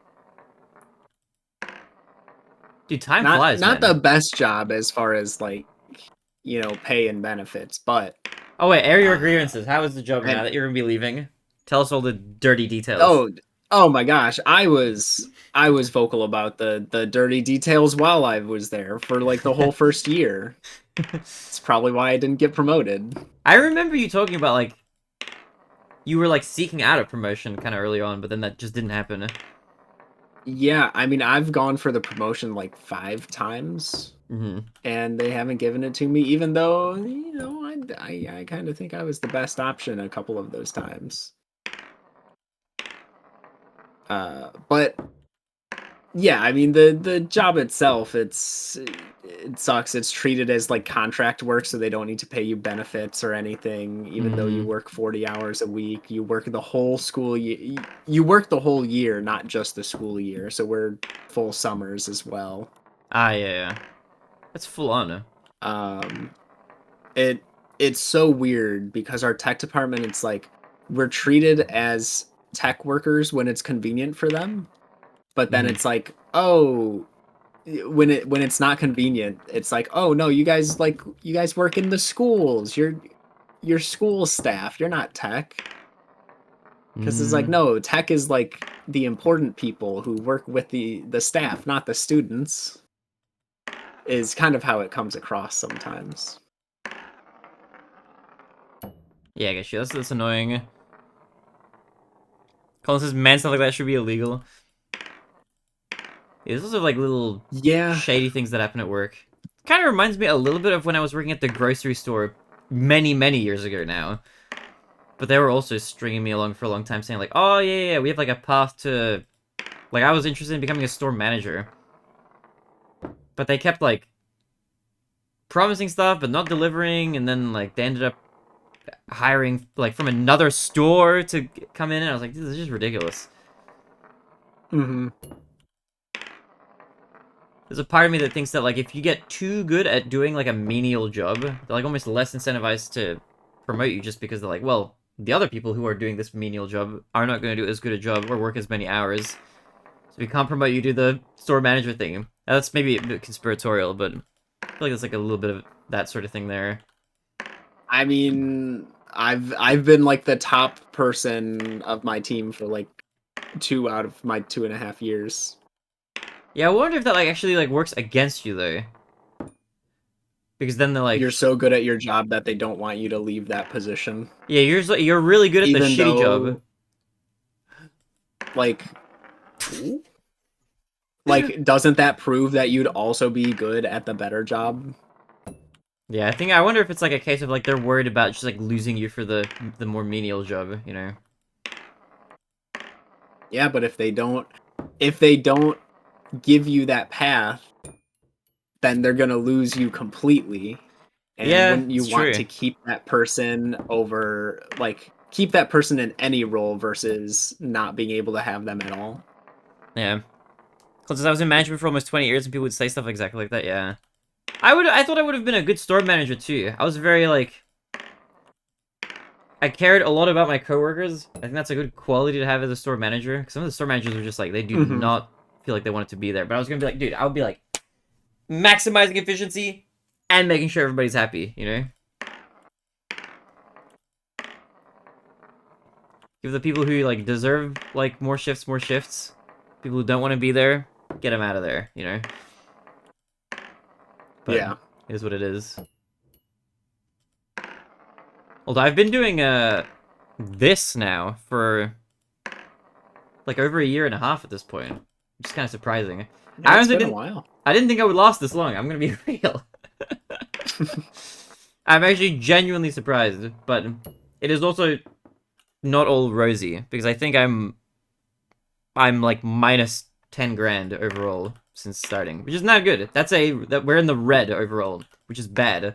Dude, time flies, Not man. the best job as far as like, you know, pay and benefits, but oh wait, air your grievances. How is the job now that you're gonna be leaving? Tell us all the dirty details. Oh my gosh, I was vocal about the dirty details while I was there for like the whole first year. It's probably why I didn't get promoted. I remember you talking about like you were like seeking out a promotion kind of early on, but then that just didn't happen. Yeah, I mean, I've gone for the promotion like 5 times, and they haven't given it to me, even though, you know, I kind of think I was the best option a couple of those times. But yeah, I mean, the job itself, it sucks. It's treated as like contract work, so they don't need to pay you benefits or anything, even though you work 40 hours a week. You work the whole school year. You work the whole year, not just the school year. So we're full summers as well. Ah, yeah. That's full on. It's so weird because our tech department, it's like we're treated as tech workers when it's convenient for them, but then Mhm. it's like, oh, when it's not convenient, it's like, oh no, you guys work in the schools. You're school staff. You're not tech. Because it's like, no, tech is like the important people who work with the staff, not the students. Is kind of how it comes across sometimes. Yeah, I guess that's annoying. Calling this man stuff like that should be illegal. Yeah, there's also like little shady things that happen at work. Kind of reminds me a little bit of when I was working at the grocery store many years ago now. But they were also stringing me along for a long time, saying like, "Oh yeah, we have like a path to," like I was interested in becoming a store manager. But they kept like promising stuff but not delivering, and then like they ended up hiring like from another store to come in, and I was like, this is just ridiculous. Mm-hmm. There's a part of me that thinks that like if you get too good at doing like a menial job, they're like almost less incentivized to promote you just because they're like, well, the other people who are doing this menial job are not going to do as good a job or work as many hours. So we can't promote you to the store manager thing. That's maybe a bit conspiratorial, but I feel like there's like a little bit of that sort of thing there. I mean, I've been like the top person of my team for like 2 out of my 2.5 years. Yeah, I wonder if that like actually like works against you though. Because then they're like, you're so good at your job that they don't want you to leave that position. Yeah, you're really good at the shitty job. Like, doesn't that prove that you'd also be good at the better job? Yeah, I wonder if it's like a case of like they're worried about just like losing you for the more menial job, you know? Yeah, but if they don't give you that path, then they're gonna lose you completely. And yeah, wouldn't you want to keep that person over, like, keep that person in any role versus not being able to have them at all? Yeah. Because I was in management for almost 20 years and people would say stuff exactly like that, yeah. I thought I would have been a good store manager too. I was very like, I cared a lot about my coworkers. I think that's a good quality to have as a store manager. Some of the store managers were just like, they do not feel like they wanted to be there. But I was gonna be like, dude, I would be like, maximizing efficiency and making sure everybody's happy, you know? Give the people who like deserve like more shifts. People who don't want to be there, get them out of there, you know? But yeah. It is what it is. Although I've been doing this now for like over 1.5 years at this point. Which is kind of surprising. Yeah, it's been a while. I didn't think I would last this long. I'm gonna be real. I'm actually genuinely surprised, but it is also not all rosy because I think I'm like minus 10 grand overall since starting, which is not good. That we're in the red overall, which is bad.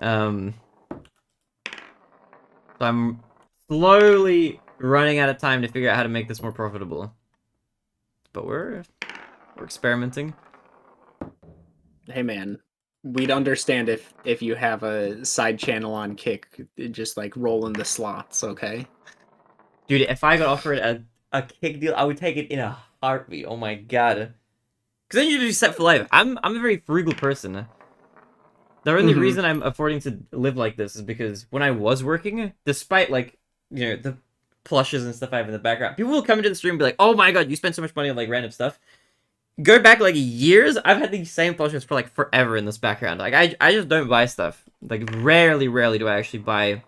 So I'm slowly running out of time to figure out how to make this more profitable. But we're experimenting. Hey man, we'd understand if you have a side channel on Kick, just like rolling the slots, okay? Dude, if I got offered a Kick deal, I would take it in a heartbeat. Oh my god. Because then you'd be set for life. I'm a very frugal person. The only reason I'm affording to live like this is because when I was working, despite like, you know, the plushes and stuff I have in the background, people will come into the stream and be like, oh my god, you spend so much money on like random stuff. Go back like years, I've had these same plushes for like forever in this background. Like I just don't buy stuff. Like rarely do I actually buy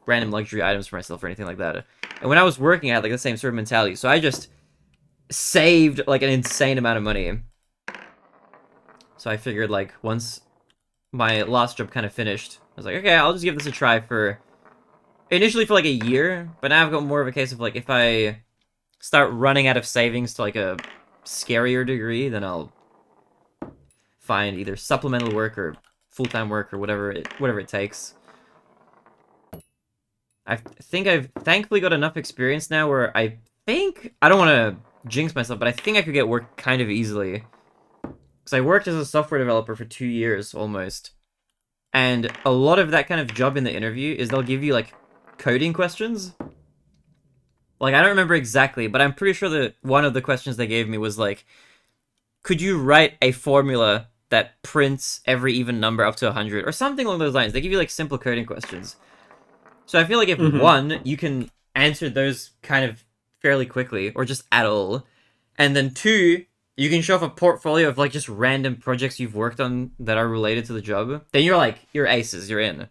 random luxury items for myself or anything like that. And when I was working, I had like the same sort of mentality. So I just saved like an insane amount of money. So I figured like once my last job kind of finished, I was like, okay, I'll just give this a try for initially for like a year, but now I've got more of a case of like if I start running out of savings to like a scarier degree, then I'll find either supplemental work or full-time work or whatever it takes. I think I've thankfully got enough experience now where I don't want to jinx myself, but I think I could get work kind of easily. Because I worked as a software developer for 2 years almost. And a lot of that kind of job in the interview is they'll give you like coding questions. Like, I don't remember exactly, but I'm pretty sure that one of the questions they gave me was like, could you write a formula that prints every even number up to 100 or something along those lines? They give you like simple coding questions. So I feel like if one, you can answer those kind of fairly quickly or just at all, and then two, you can show off a portfolio of like just random projects you've worked on that are related to the job, then you're aces, you're in.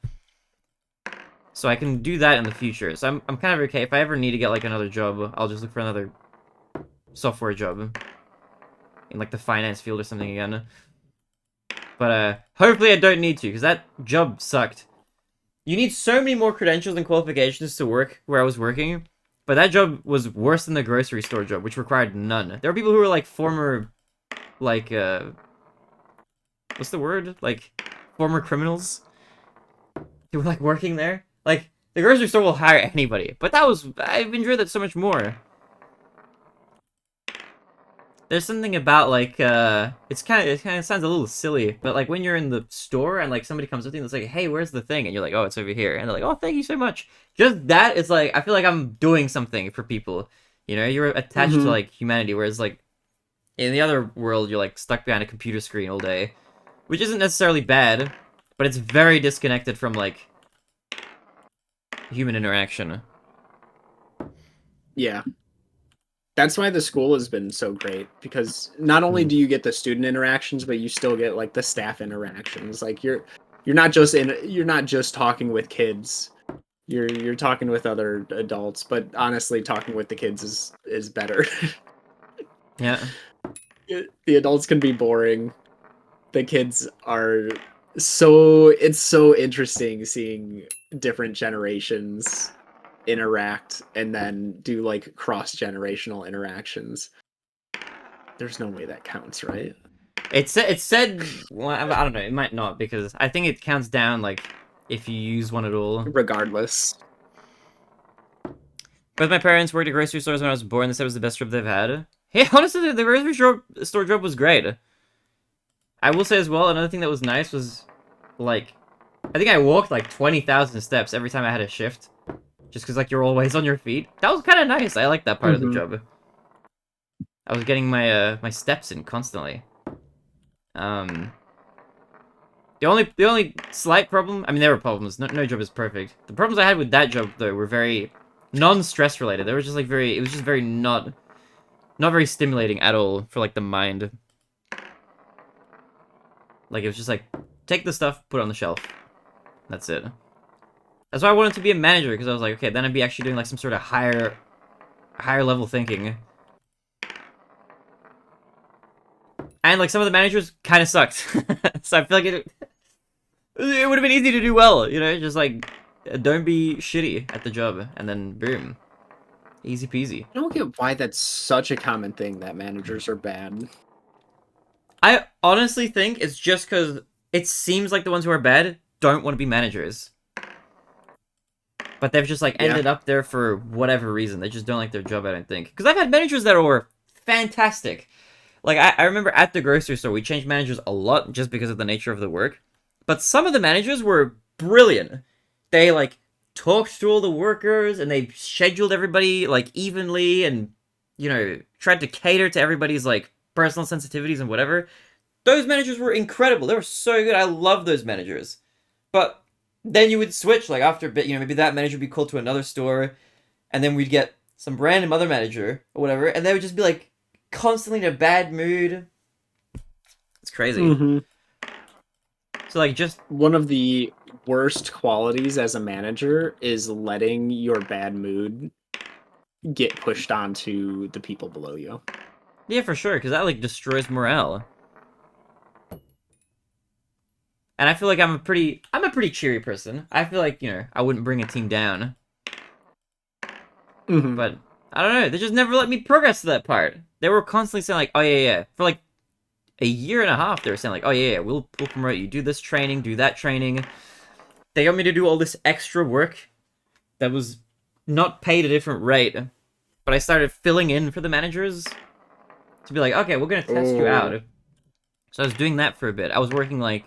So I can do that in the future. So I'm kind of okay. If I ever need to get like another job, I'll just look for another software job in like the finance field or something again. But hopefully I don't need to, because that job sucked. You need so many more credentials and qualifications to work where I was working, but that job was worse than the grocery store job, which required none. There were people who were like former, like, what's the word? Like, former criminals who were like working there. Like, the grocery store will hire anybody, but I've enjoyed that so much more. There's something about like it kind of sounds a little silly, but like when you're in the store and like somebody comes up to you and it's like, "Hey, where's the thing?" and you're like, "Oh, it's over here," and they're like, "Oh, thank you so much." Just that is like I feel like I'm doing something for people. You know, you're attached to like humanity, whereas like in the other world, you're like stuck behind a computer screen all day, which isn't necessarily bad, but it's very disconnected from like human interaction. Yeah. That's why the school has been so great, because not only do you get the student interactions, but you still get like the staff interactions. Like you're not just talking with kids. You're talking with other adults, but honestly talking with the kids is better. Yeah. The adults can be boring. The kids are it's so interesting seeing different generations interact and then do like cross-generational interactions. There's no way that counts, right? It said well, I don't know, it might not, because I think it counts down like if you use one at all. Regardless. Both my parents worked at grocery stores when I was born. They said it was the best job they've had. Hey, honestly, the grocery store job was great. I will say as well, another thing that was nice was, like, I think I walked like 20,000 steps every time I had a shift. Just because, like, you're always on your feet. That was kind of nice. I like that part of the job. I was getting my my steps in constantly. The only slight problem, I mean, there were problems. No job is perfect. The problems I had with that job, though, were very non-stress related. They were just, like, it was just very not very stimulating at all for, like, the mind. Like, it was just like, take the stuff, put it on the shelf. That's it. That's why I wanted to be a manager, because I was like, okay, then I'd be actually doing, like, some sort of higher level thinking. And, like, some of the managers kind of sucked. So I feel like it would have been easy to do well, you know? Just, like, don't be shitty at the job, and then boom. Easy peasy. I don't get why that's such a common thing, that managers are bad. I honestly think it's just because it seems like the ones who are bad don't want to be managers. But they've just, like, ended up there for whatever reason. They just don't like their job, I don't think. Because I've had managers that were fantastic. Like, I remember at the grocery store, we changed managers a lot just because of the nature of the work. But some of the managers were brilliant. They, like, talked to all the workers, and they scheduled everybody, like, evenly, and, you know, tried to cater to everybody's, like, personal sensitivities and whatever. Those managers were incredible. They were so good. I love those managers. But then you would switch, like, after a bit, you know, maybe that manager would be called to another store, and then we'd get some random other manager, or whatever, and they would just be, like, constantly in a bad mood. It's crazy. So, like, just... One of the worst qualities as a manager is letting your bad mood get pushed onto the people below you. Yeah, for sure, because that, like, destroys morale. And I feel like I'm a pretty cheery person. I feel like, you know, I wouldn't bring a team down. But, I don't know, they just never let me progress to that part. They were constantly saying, like, oh, yeah. For, like, a year and a half, they were saying, like, oh, yeah, we'll promote you. Do this training, do that training. They got me to do all this extra work that was not paid a different rate. But I started filling in for the managers to be like, okay, we're going to test you out. So I was doing that for a bit. I was working, like,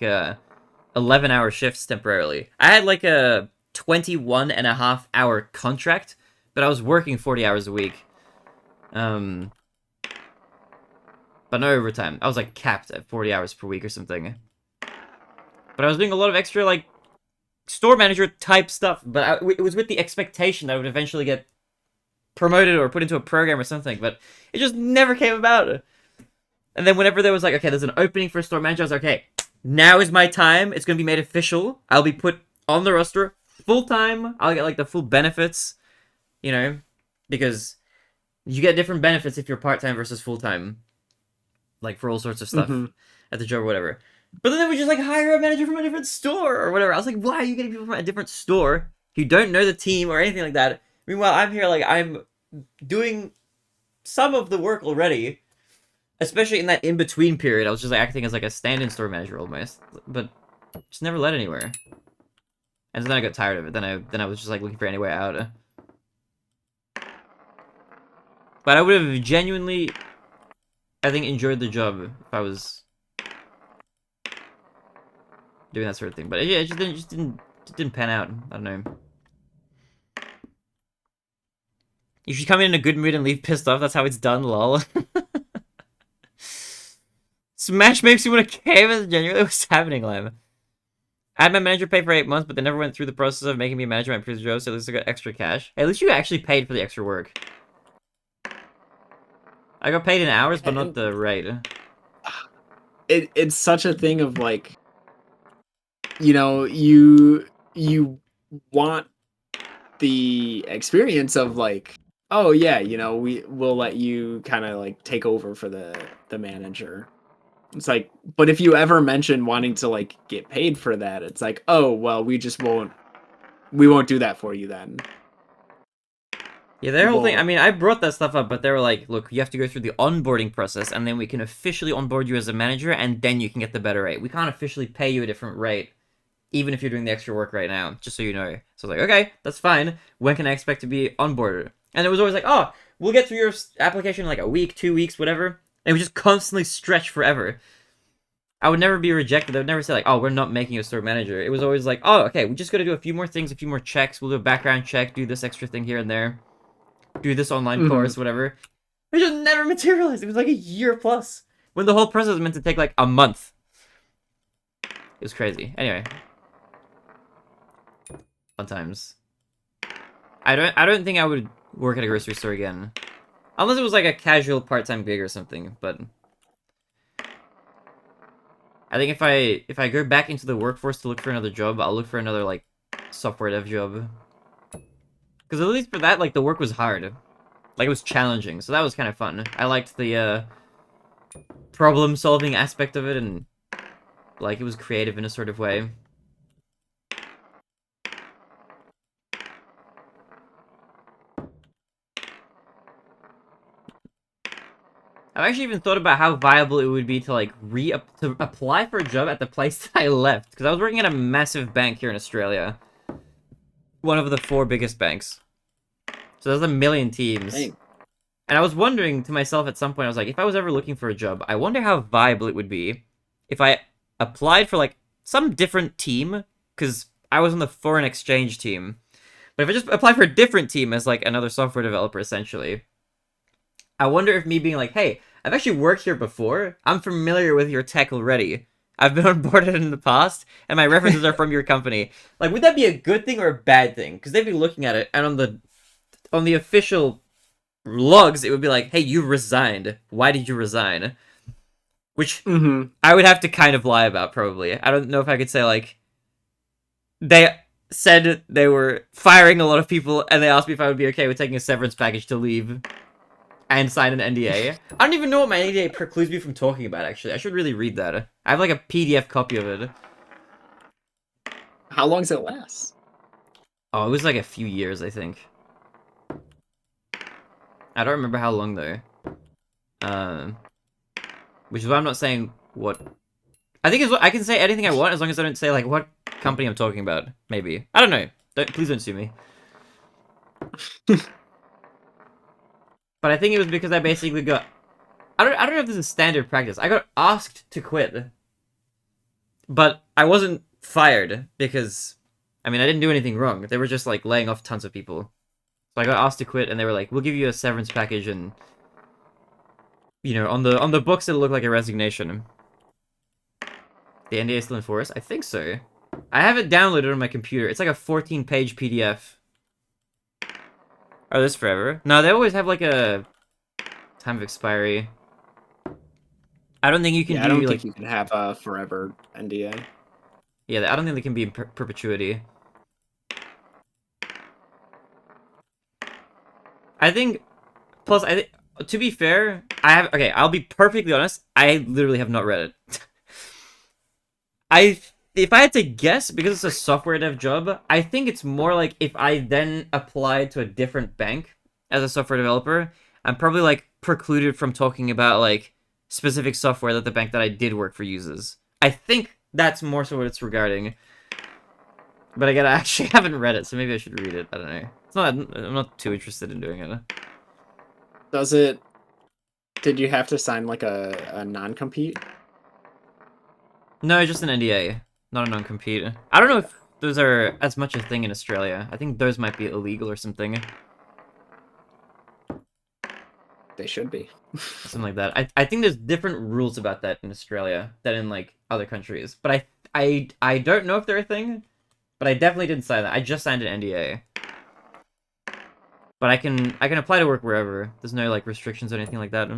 11-hour shifts temporarily. I had, like, a 21-and-a-half-hour contract, but I was working 40 hours a week. But no overtime. I was like capped at 40 hours per week or something. But I was doing a lot of extra like store manager type stuff, but it was with the expectation that I would eventually get promoted or put into a program or something, but it just never came about. And then whenever there was like, okay, there's an opening for a store manager, I was like, okay, now is my time. It's going to be made official. I'll be put on the roster full-time. I'll get like the full benefits, you know, because you get different benefits if you're part-time versus full-time, like for all sorts of stuff at the job or whatever. But then they would just like hire a manager from a different store or whatever. I was like, why are you getting people from a different store who don't know the team or anything like that? Meanwhile, I'm here like I'm doing some of the work already, especially in that in-between period. I was just like acting as like a stand-in store manager almost, but just never led anywhere. And then I got tired of it. Then I was just like looking for any way out. But I would have genuinely, I think, enjoyed the job if I was doing that sort of thing, but it just didn't pan out. I don't know. You should come in a good mood and leave pissed off. That's how it's done, lol. Smash makes you want to cave. Is genuinely what's happening, Lam. I had my manager pay for 8 months, but they never went through the process of making me a manager at my previous job, so at least I got extra cash. Hey, at least you actually paid for the extra work. I got paid in hours, but not the rate. It's such a thing of like, you know, you want the experience of like, oh yeah, you know, will let you kind of like take over for the manager. It's like, but if you ever mention wanting to like get paid for that, it's like, oh well, we won't do that for you then. Yeah, their whole thing, I mean, I brought that stuff up, but they were like, look, you have to go through the onboarding process, and then we can officially onboard you as a manager, and then you can get the better rate. We can't officially pay you a different rate, even if you're doing the extra work right now, just so you know. So I was like, okay, that's fine. When can I expect to be onboarded? And it was always like, oh, we'll get through your application in like a week, 2 weeks, whatever. And it would just constantly stretch forever. I would never be rejected. They would never say like, oh, we're not making you a store manager. It was always like, oh, okay, we just got to do a few more things, a few more checks. We'll do a background check, do this extra thing here and there. Do this online course, whatever. It just never materialized. It was like a year plus. When the whole process was meant to take like a month. It was crazy. Anyway. Fun times. I don't think I would work at a grocery store again. Unless it was like a casual part-time gig or something, but I think if I go back into the workforce to look for another job, I'll look for another like software dev job. Because at least for that, like, the work was hard. Like, it was challenging, so that was kind of fun. I liked the, problem-solving aspect of it, and, like, it was creative in a sort of way. I've actually even thought about how viable it would be to, like, to apply for a job at the place that I left. Because I was working at a massive bank here in Australia. One of the 4 biggest banks. So there's 1 million teams. Dang. And I was wondering to myself at some point, I was like, if I was ever looking for a job, I wonder how viable it would be if I applied for, like, some different team, because I was on the foreign exchange team. But if I just applied for a different team as, like, another software developer, essentially, I wonder if me being like, hey, I've actually worked here before, I'm familiar with your tech already, I've been onboarded in the past, and my references are from your company. Like, would that be a good thing or a bad thing? Because they'd be looking at it, and on the official logs, it would be like, hey, you resigned. Why did you resign? Which I would have to kind of lie about, probably. I don't know if I could say, like, they said they were firing a lot of people, and they asked me if I would be okay with taking a severance package to leave and sign an NDA. I don't even know what my NDA precludes me from talking about, actually. I should really read that. I have, like, a PDF copy of it. How long does it last? Oh, it was, like, a few years, I think. I don't remember how long, though. Which is why I'm not saying what... I think I can say anything I want as long as I don't say, like, what company I'm talking about. Maybe. I don't know. Please don't sue me. But I think it was because I basically got... I don't know if this is standard practice. I got asked to quit. But I wasn't fired because... I mean, I didn't do anything wrong. They were just, like, laying off tons of people. So I got asked to quit, and they were like, "We'll give you a severance package," and you know, on the books it'll look like a resignation. The NDA is still in force? I think so. I have it downloaded on my computer. It's like a 14-page PDF. Oh, this forever? No, they always have like a time of expiry. I don't think you can do I don't like... think you can have a forever NDA. Yeah, I don't think they can be in perpetuity. I think... Plus, I think... To be fair, I have... Okay, I'll be perfectly honest. I literally have not read it. If I had to guess, because it's a software dev job, I think it's more like if I then applied to a different bank as a software developer, I'm probably like precluded from talking about like specific software that the bank that I did work for uses. I think that's more so what it's regarding. But again, I actually haven't read it, so maybe I should read it. I don't know. It's not. I'm not too interested in doing it. Does it? Did you have to sign like a non-compete? No, just an NDA, not a non-compete. I don't know if those are as much a thing in Australia. I think those might be illegal or something. They should be. Something like that. I think there's different rules about that in Australia than in like other countries. But I don't know if they're a thing. But I definitely didn't sign that. I just signed an NDA. But I can apply to work wherever. There's no like restrictions or anything like that.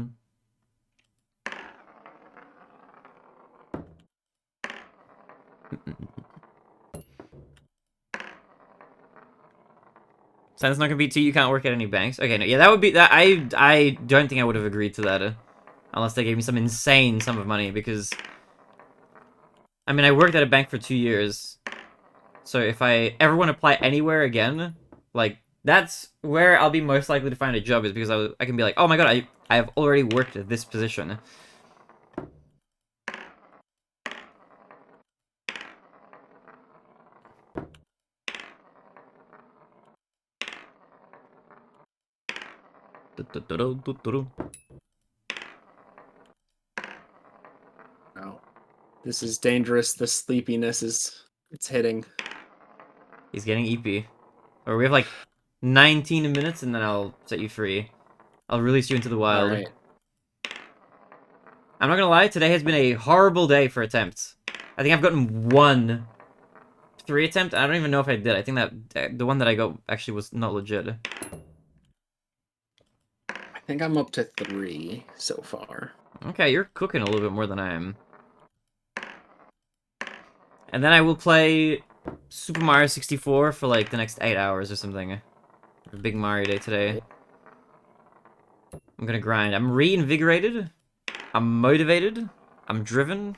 Signs not gonna be 2. You can't work at any banks. Okay, no, yeah, that would be that. I don't think I would have agreed to that unless they gave me some insane sum of money. Because I mean, I worked at a bank for 2 years, so if I ever want to apply anywhere again, like that's where I'll be most likely to find a job, is because I can be like, oh my god, I have already worked at this position. No. This is dangerous. The sleepiness it's hitting. He's getting EP. Or we have like 19 minutes and then I'll set you free. I'll release you into the wild. All right. I'm not gonna lie, today has been a horrible day for attempts. I think I've gotten 1 3 attempt. I don't even know if I did. I think that the one that I got actually was not legit. I think I'm up to 3 so far. Okay, you're cooking a little bit more than I am. And then I will play Super Mario 64 for like the next 8 hours or something. A big Mario day today. I'm gonna grind. I'm reinvigorated. I'm motivated. I'm driven.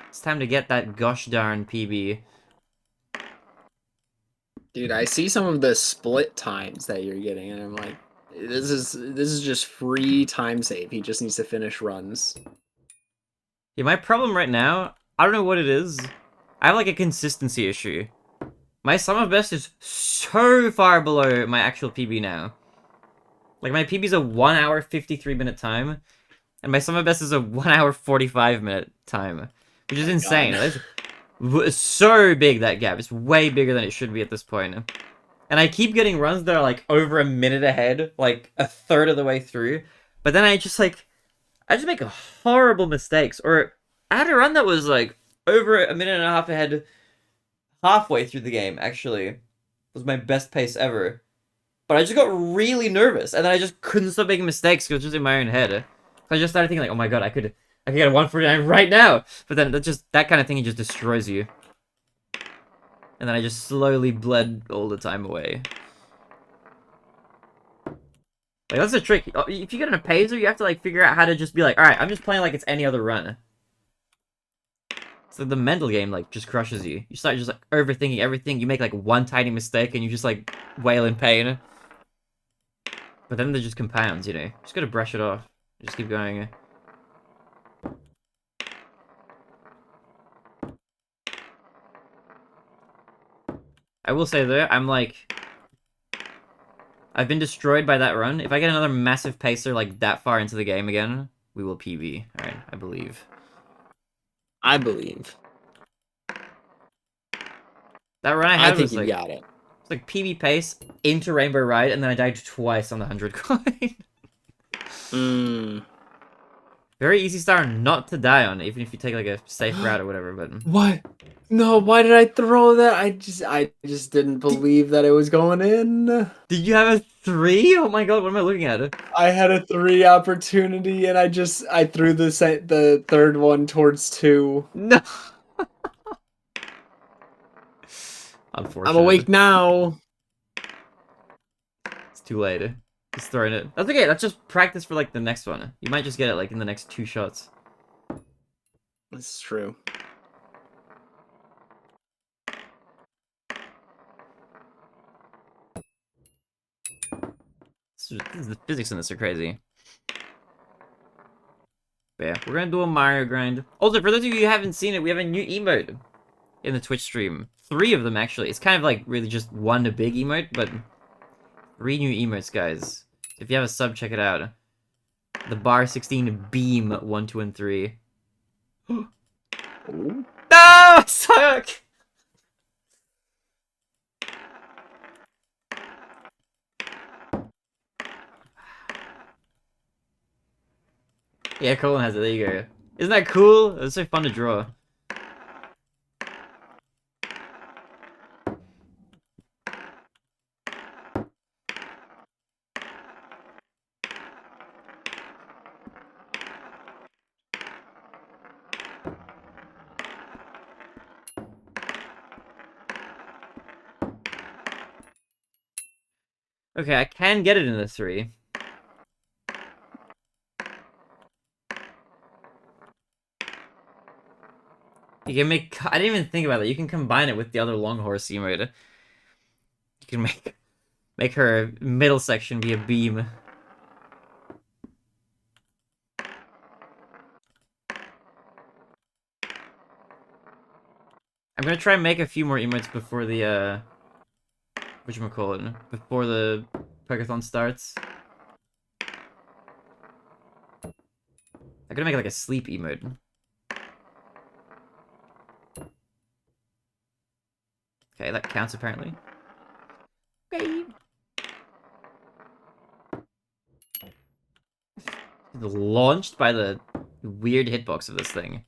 It's time to get that gosh darn PB. Dude, I see some of the split times that you're getting, and I'm like, this is just free time save. He just needs to finish runs. Yeah, my problem right now, I don't know what it is. I have like a consistency issue. My sum of best is so far below my actual PB now. Like my PB is a 1 hour 53-minute time, and my sum of best is a 1 hour 45-minute time, which is insane. It's so big, that gap. It's way bigger than it should be at this point. And I keep getting runs that are like over a minute ahead, like a third of the way through. But then I just make horrible mistakes. Or I had a run that was like over a minute and a half ahead halfway through the game, actually. It was my best pace ever. But I just got really nervous, and then I just couldn't stop making mistakes because it was just in my own head. So I just started thinking like, oh my god, I could get a 149 right now. But then that kind of thing, just destroys you. And then I just slowly bled all the time away. Like, that's a trick. If you get in a Pazer, you have to, like, figure out how to just be like, alright, I'm just playing like it's any other run. So the mental game, like, just crushes you. You start just, like, overthinking everything. You make, like, one tiny mistake and you just, like, wail in pain. But then it just compounds, you know? You just gotta brush it off. Just keep going. I will say, though, I've been destroyed by that run. If I get another massive pacer, like, that far into the game again, we will PB. Alright, I believe. I believe. That run I had think was, you like, got it. It's like PB pace into Rainbow Ride, and then I died twice on the 100 coin. Very easy star not to die on, even if you take like a safe route or whatever. But what? No, why did I throw that? I just didn't believe that it was going in. Did you have a 3? Oh my god, what am I looking at? I had a 3 opportunity, and I threw the third one towards 2. No. Unfortunate. I'm awake now. It's too late. Just throwing it. That's okay. That's just practice for like the next one. You might just get it like in the next 2 shots. This is true. The physics in this are crazy. But yeah, we're gonna do a Mario grind. Also, for those of you who haven't seen it, we have a new emote in the Twitch stream. 3 of them, actually. It's kind of like really just one big emote, but 3 new emotes, guys. If you have a sub, check it out. The bar 16 beam 1, 2, and 3. No! I suck! Yeah, Colin has it. There you go. Isn't that cool? It was so fun to draw. Okay, I can get it in the 3. You can make... I didn't even think about that. You can combine it with the other long horse emote. You can make her middle section be a beam. I'm gonna try and make a few more emotes before the, whatchamacallit, before the Pokeathon starts. I'm gonna make like a sleep emote. Okay, that counts apparently. Okay. Launched by the weird hitbox of this thing.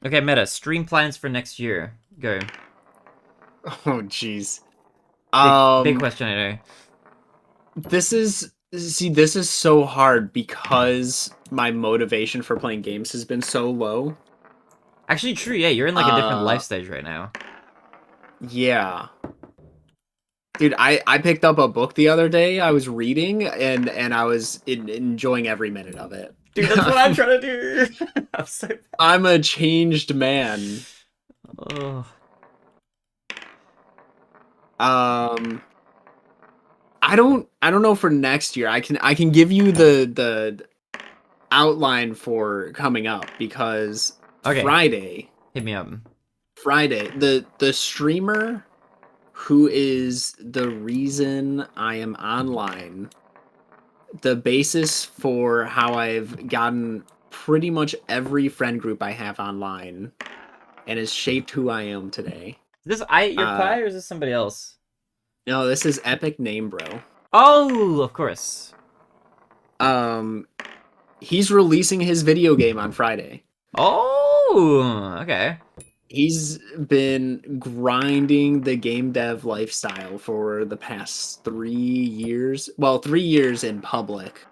Okay, Meta, stream plans for next year. Go. Oh, jeez. Big question, I know. This is so hard because my motivation for playing games has been so low. Actually, true, yeah, you're in like a different life stage right now. Yeah. Dude, I picked up a book the other day. I was reading, and I was enjoying every minute of it. Dude, that's what I'm trying to do. I'm so bad. I'm a changed man. Oh. I don't know for next year. I can give you the outline for coming up because Okay. Friday. Hit me up. Friday, the streamer who is the reason I am online, the basis for how I've gotten pretty much every friend group I have online and has shaped who I am today. Is this your pie or is this somebody else? No, this is Epic Name Bro. Oh, of course. He's releasing his video game on Friday. Oh, okay. He's been grinding the game dev lifestyle for the past 3 years. Well, 3 years in public.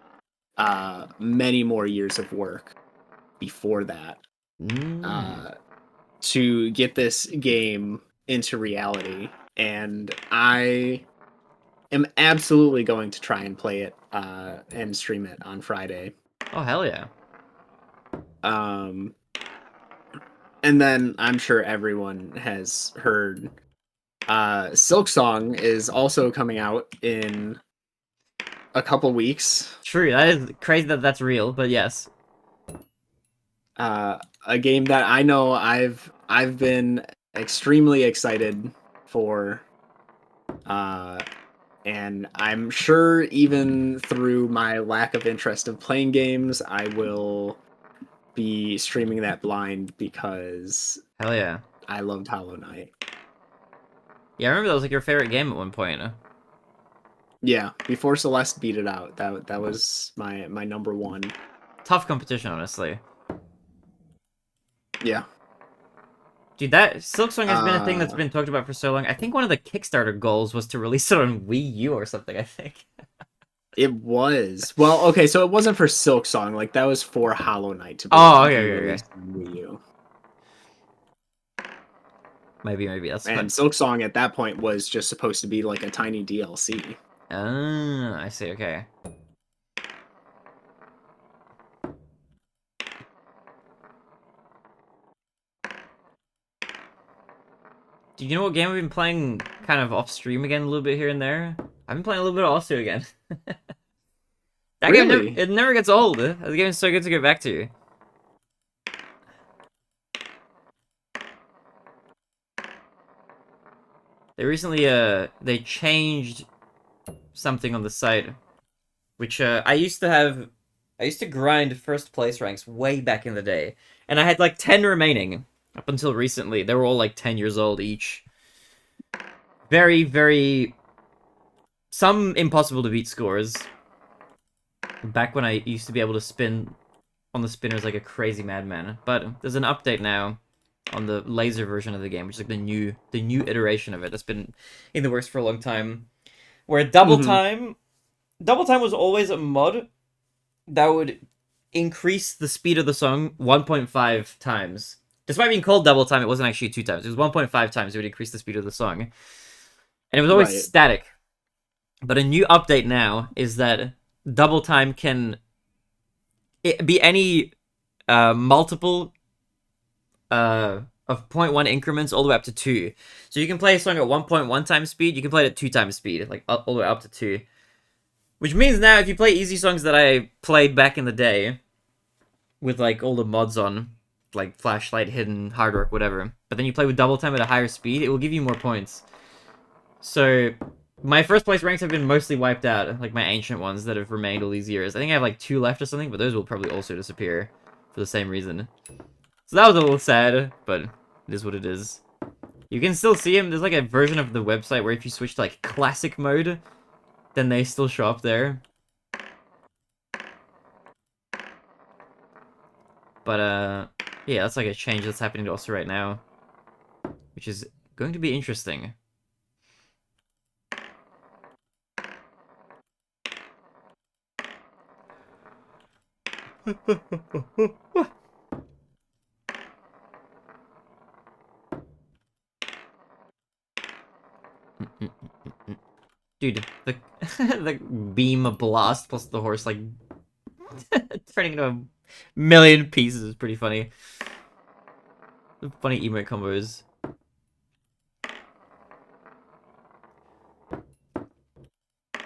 Many more years of work before that. To get this game into reality. And I am absolutely going to try and play it and stream it on Friday. Oh, hell yeah. And then I'm sure everyone has heard Silk Song is also coming out in a couple weeks. True, that is crazy that that's real, but yes. A game that I know I've been extremely excited for. And I'm sure even through my lack of interest of playing games, I will be streaming that blind because hell yeah, I loved Hollow Knight. Yeah, I remember that was like your favorite game at one point. Yeah, before Celeste beat it out, that was my number one. Tough competition, honestly. Yeah. Dude, that Silksong has been a thing that's been talked about for so long. I think one of the Kickstarter goals was to release it on Wii U or something, I think. It was. Well, okay, so it wasn't for Silksong. Like, that was for Hollow Knight to be released on Wii U. Maybe that's And Silksong at that point was just supposed to be like a tiny DLC. I see, okay. Do you know what game I've been playing kind of off stream again a little bit here and there? I've been playing a little bit of Osu again. That really? game, it never gets old. The game is so good to get back to. They recently, they changed something on the site, which, I used to grind first place ranks way back in the day, and I had like 10 remaining up until recently. They were all like 10 years old each. Very, very... Some impossible to beat scores. Back when I used to be able to spin on the spinners like a crazy madman. But there's an update now on the laser version of the game, which is like the new iteration of it that's been in the works for a long time. Where double time was always a mod that would increase the speed of the song 1.5 times. Despite being called double time, it wasn't actually 2 times. It was 1.5 times it would increase the speed of the song. And it was always static. But a new update now is that double time can be any multiple of 0.1 increments all the way up to 2. So you can play a song at 1.1 times speed, you can play it at 2 times speed, like all the way up to 2. Which means now if you play easy songs that I played back in the day, with like all the mods on, like flashlight, hidden, hard work, whatever, but then you play with double time at a higher speed, it will give you more points. So my first place ranks have been mostly wiped out, like my ancient ones that have remained all these years. I think I have like 2 left or something, but those will probably also disappear for the same reason. So that was a little sad, but it is what it is. You can still see them. There's like a version of the website where if you switch to like classic mode, then they still show up there. But yeah, that's like a change that's happening to us right now, which is going to be interesting. Dude, the the beam of blast plus the horse like turning into a million pieces is pretty funny. Funny emote combos.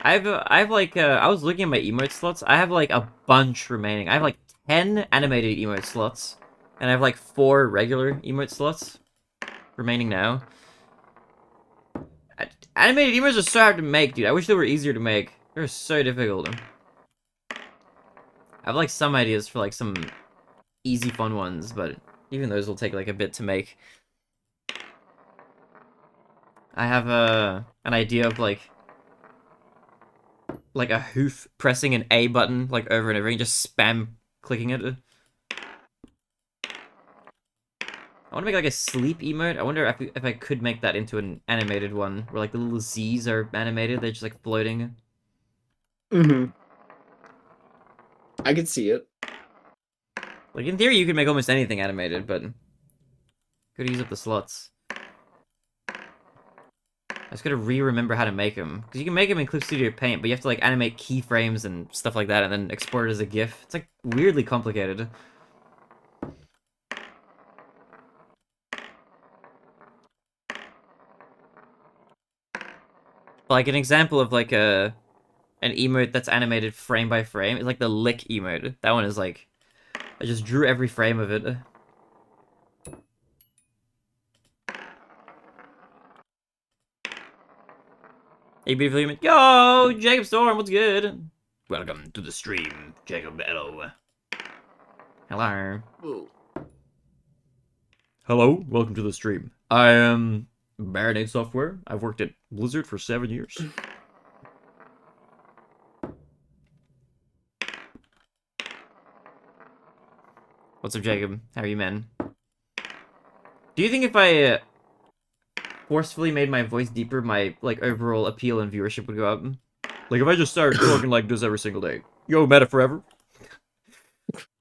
I've like I was looking at my emote slots. I have like a bunch remaining. I have like 10 animated emote slots, and I have like 4 regular emote slots remaining now. Animated emotes are so hard to make, dude. I wish they were easier to make. They're so difficult. I have like some ideas for like some easy fun ones, but even those will take like a bit to make. I have an idea of like a hoof pressing an A button like over and over and just spam clicking it. I want to make like a sleep emote. I wonder if I could make that into an animated one where like the little Z's are animated. They're just like floating. I could see it. Like in theory, you could make almost anything animated, but could use up the slots. I just gotta remember how to make them. Because you can make them in Clip Studio Paint, but you have to like animate keyframes and stuff like that and then export it as a GIF. It's like weirdly complicated. But like an example of like an emote that's animated frame by frame is like the lick emote. That one is like, I just drew every frame of it. Hey, beautiful human. Yo, Jacob Storm, what's good? Welcome to the stream, Jacob. Hello. Hello. Ooh. Hello, welcome to the stream. I am Marinade Software. I've worked at Blizzard for 7 years. What's up, Jacob? How are you, man? Do you think if I forcefully made my voice deeper, my like overall appeal and viewership would go up? Like if I just started talking like this every single day. Yo, meta forever.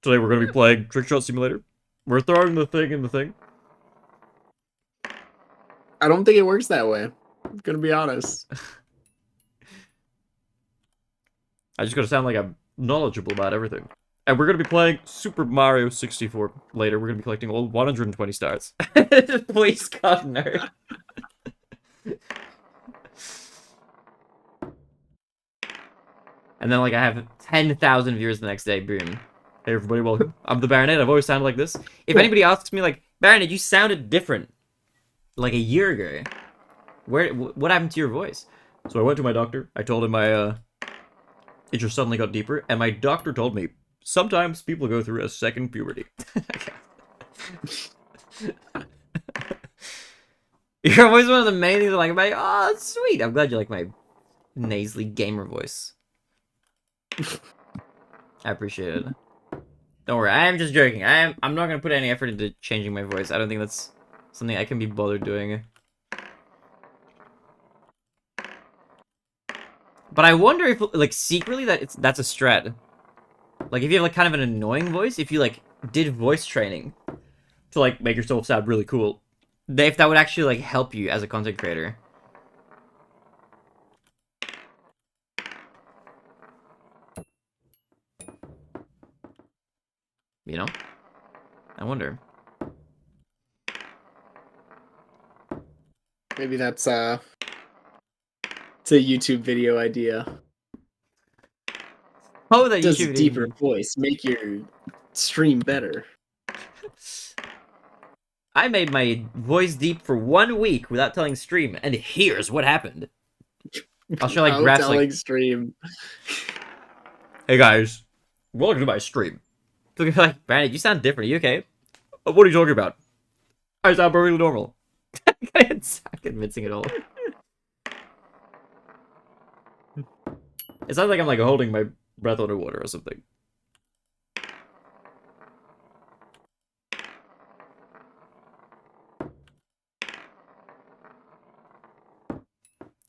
Today we're gonna be playing TrickShot Simulator. We're throwing the thing in the thing. I don't think it works that way. I'm gonna be honest. I just gotta sound like I'm knowledgeable about everything. And we're gonna be playing Super Mario 64 later. We're gonna be collecting all 120 stars. Please, God, nerd. And then, like, I have 10,000 viewers the next day. Boom. Hey, everybody, welcome. I'm the Baronet. I've always sounded like this. If anybody asks me, like, Baronet, you sounded different, like, a year ago. What happened to your voice? So I went to my doctor. I told him it just suddenly got deeper. And my doctor told me, sometimes people go through a second puberty. You're always one of the main things I like about you. Oh, sweet. I'm glad you like my nasally gamer voice. I appreciate it. Don't worry, I am just joking. I'm not gonna put any effort into changing my voice. I don't think that's something I can be bothered doing. But I wonder if, like, secretly that's a strat. Like, if you have, like, kind of an annoying voice, if you, like, did voice training to, like, make yourself sound really cool, if that would actually, like, help you as a content creator. You know? I wonder. Maybe that's it's a YouTube video idea. Oh, that Just YouTube a deeper voice, make your stream better. I made my voice deep for 1 week without telling stream, and here's what happened. I'll show, like, graphs, like, stream. Hey guys, welcome to my stream. Look, like, Brandon, you sound different. Are you okay? What are you talking about? I sound perfectly normal. It's not convincing at all. It sounds like I'm, like, holding my breath underwater or something.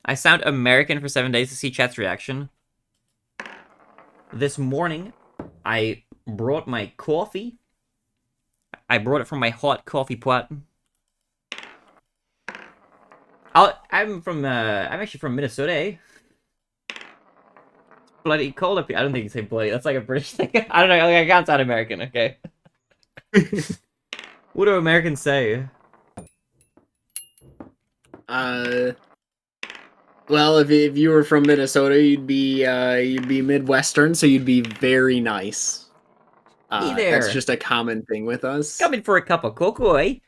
I sound American for 7 days to see chat's reaction. This morning, I brought my coffee. I brought it from my hot coffee pot. I'm actually from Minnesota, eh? Bloody cold up here. I don't think you say bloody. That's like a British thing. I don't know. Like, I can't sound American, okay? What do Americans say? Well, if you were from Minnesota, you'd be Midwestern, so you'd be very nice. Hey there. That's just a common thing with us. Coming for a cup of cocoa, eh?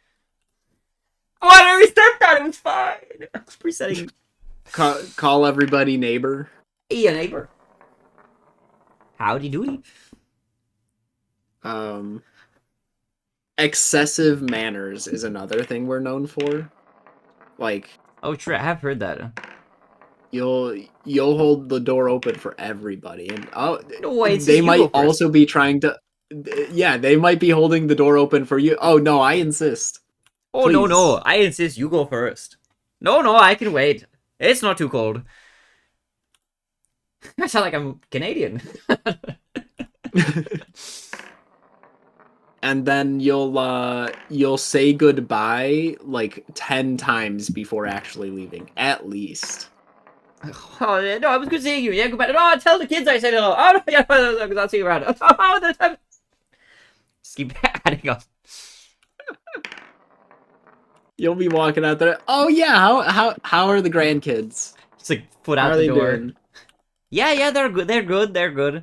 Why did we start that? It was fine. I was presetting. Call everybody neighbor. Hey, a neighbor. Howdy doody. Excessive manners is another thing we're known for. Like, oh, true. I have heard that. You'll hold the door open for everybody, and No way, they might also be trying to. Yeah, they might be holding the door open for you. Oh no, I insist. Oh Please. no, I insist. You go first. No, I can wait. It's not too cold. I sound like I'm Canadian. And then you'll say goodbye like 10 times before actually leaving, at least. Oh no, I was good seeing you. Yeah, goodbye. No, tell the kids I said hello. Oh no, yeah, I'll see you around. Oh, just keep adding up. You'll be walking out there. Oh yeah, how are the grandkids? Just like foot out the door. Doing? Yeah, they're good. They're good.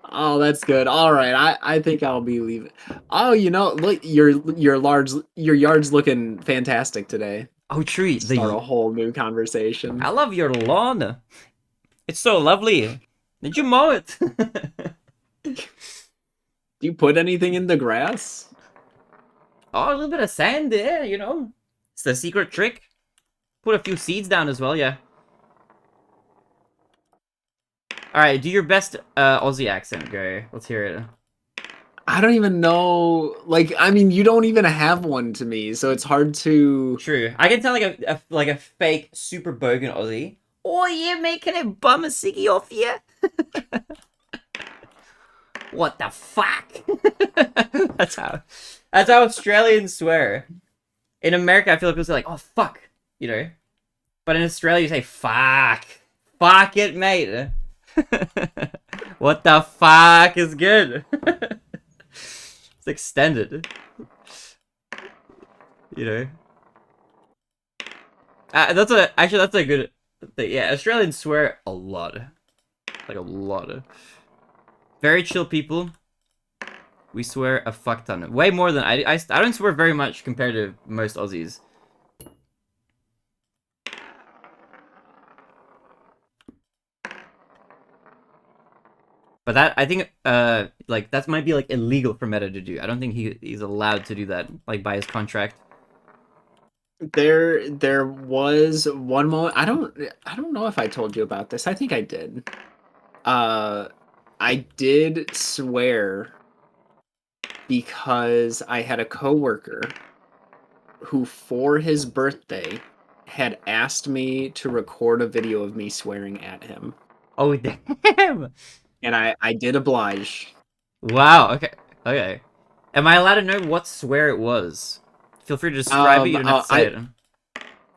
Oh, that's good. All right, I think I'll be leaving. Oh, you know, look, your yard's looking fantastic today. Oh, tree. Start a whole new conversation. I love your lawn. It's so lovely. Did you mow it? Do you put anything in the grass? Oh, a little bit of sand there, you know. It's the secret trick. Put a few seeds down as well, yeah. Alright, do your best Aussie accent, Gary. Let's hear it. I don't even know. Like, I mean, you don't even have one to me, so it's hard to. True. I can tell like a fake, super bogan Aussie. Oh yeah, mate, can I bum a ciggy off you? What the fuck? that's how Australians swear. In America, I feel like people say like, oh fuck, you know. But in Australia, you say fuck. Fuck it, mate. What the fuck is good? It's extended. You know. That's a good thing. Yeah, Australians swear a lot. Like a lot. Very chill people. We swear a fuck ton. Way more than I don't swear very much compared to most Aussies. But that, I think, like, that might be, like, illegal for Meta to do. I don't think he's allowed to do that, like, by his contract. There was one moment. I don't know if I told you about this. I think I did. I did swear because I had a coworker who, for his birthday, had asked me to record a video of me swearing at him. Oh, damn! And I did oblige. Wow, okay. Okay. Am I allowed to know what swear it was? Feel free to describe it, you don't have to say it.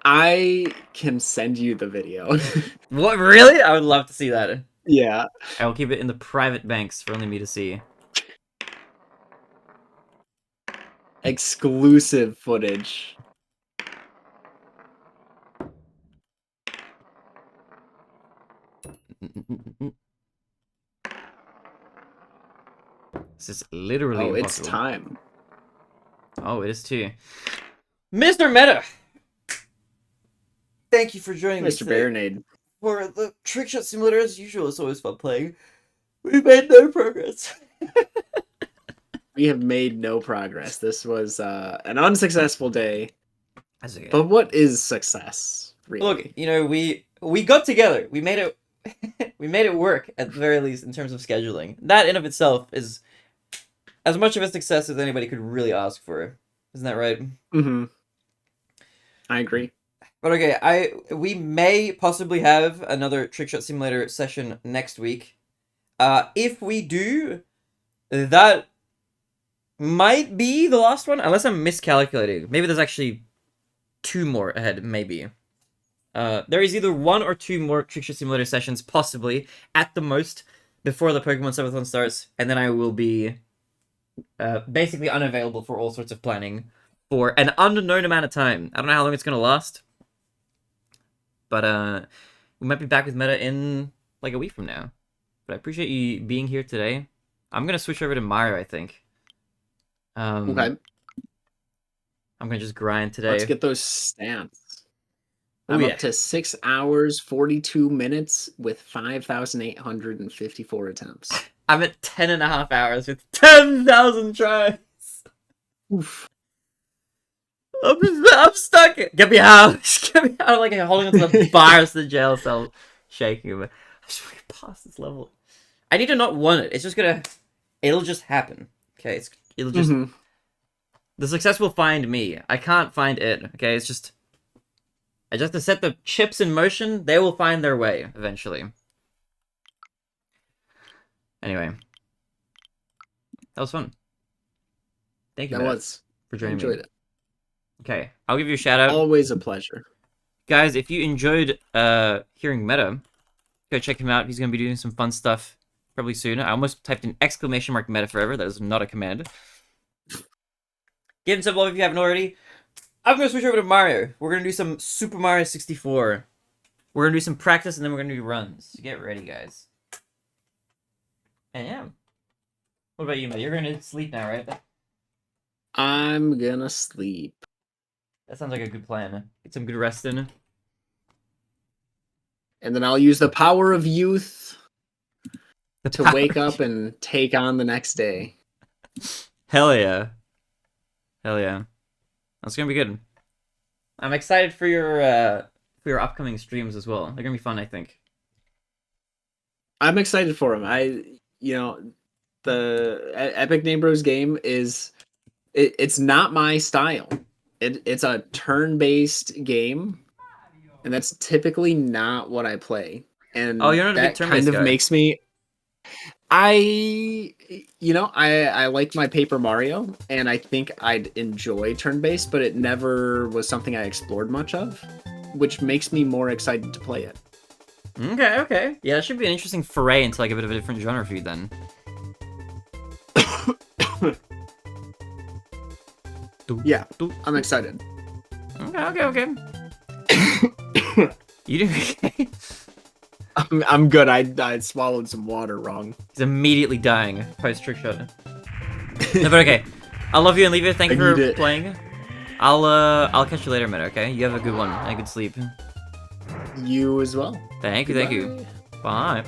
I can send you the video. What, really? I would love to see that. Yeah. I will keep it in the private banks for only me to see. Exclusive footage. This is literally impossible. It's time. Oh, it is too. Mr. Meta! Thank you for joining me Mr. today. Baronade. For the TrickShot Simulator, as usual, it's always fun playing. We've made no progress. We have made no progress. This was an unsuccessful day. That's okay. But what is success, really? Look, you know, we got together. We made it we made it work, at the very least, in terms of scheduling. That in of itself is as much of a success as anybody could really ask for. Isn't that right? Mm-hmm. I agree. But okay, we may possibly have another TrickShot Simulator session next week. If we do, that might be the last one, unless I'm miscalculating. Maybe there's actually 2 more ahead, maybe. There is either 1 or 2 more TrickShot Simulator sessions, possibly, at the most, before the Pokemon Subathon starts, and then I will be basically unavailable for all sorts of planning for an unknown amount of time. I don't know how long it's going to last, but we might be back with Meta in, like, a week from now. But I appreciate you being here today. I'm going to switch over to Mario, I think. Okay. I'm going to just grind today. Let's get those stats. I'm up to 6 hours, 42 minutes with 5,854 attempts. I'm at 10.5 hours with 10,000 tries. Oof. I'm stuck. Get me out. Get me out. Like I'm holding onto the bars of the jail cell, shaking him. I just want to pass this level. I need to not want it. It's just gonna. It'll just happen. Okay. It'll just. Mm-hmm. The success will find me. I can't find it. Okay. It's just. I just have to set the chips in motion. They will find their way eventually. Anyway, that was fun. Thank you. That was for joining me. Enjoyed it. Okay, I'll give you a shout out. Always a pleasure. Guys, if you enjoyed hearing Meta, go check him out. He's going to be doing some fun stuff probably soon. I almost typed in !Meta forever. That is not a command. Give him some love if you haven't already. I'm going to switch over to Mario. We're going to do some Super Mario 64. We're going to do some practice, and then we're going to do runs. So get ready, guys. And yeah. What about you, Meta? You're going to sleep now, right? I'm going to sleep. That sounds like a good plan. Get some good rest in. And then I'll use the power of youth to wake up and take on the next day. Hell yeah. Hell yeah. That's gonna be good. I'm excited for your upcoming streams as well. They're gonna be fun, I think. I'm excited for him. The Epic Name Bros game it's not my style. It's a turn-based game, and that's typically not what I play. And oh, you're not a big that turn-based kind of guy. makes me. I like my Paper Mario, and I think I'd enjoy turn-based, but it never was something I explored much of, which makes me more excited to play it. Okay. Yeah, it should be an interesting foray into like a bit of a different genre for you then. Yeah, I'm excited. Okay. You doing okay? I'm good. I swallowed some water wrong. He's immediately dying post trick shot. No, but okay. I love you and leave it. Thank you for playing. I'll catch you later, man. Okay, you have a good one and a good sleep. You as well. Thank you. Bye.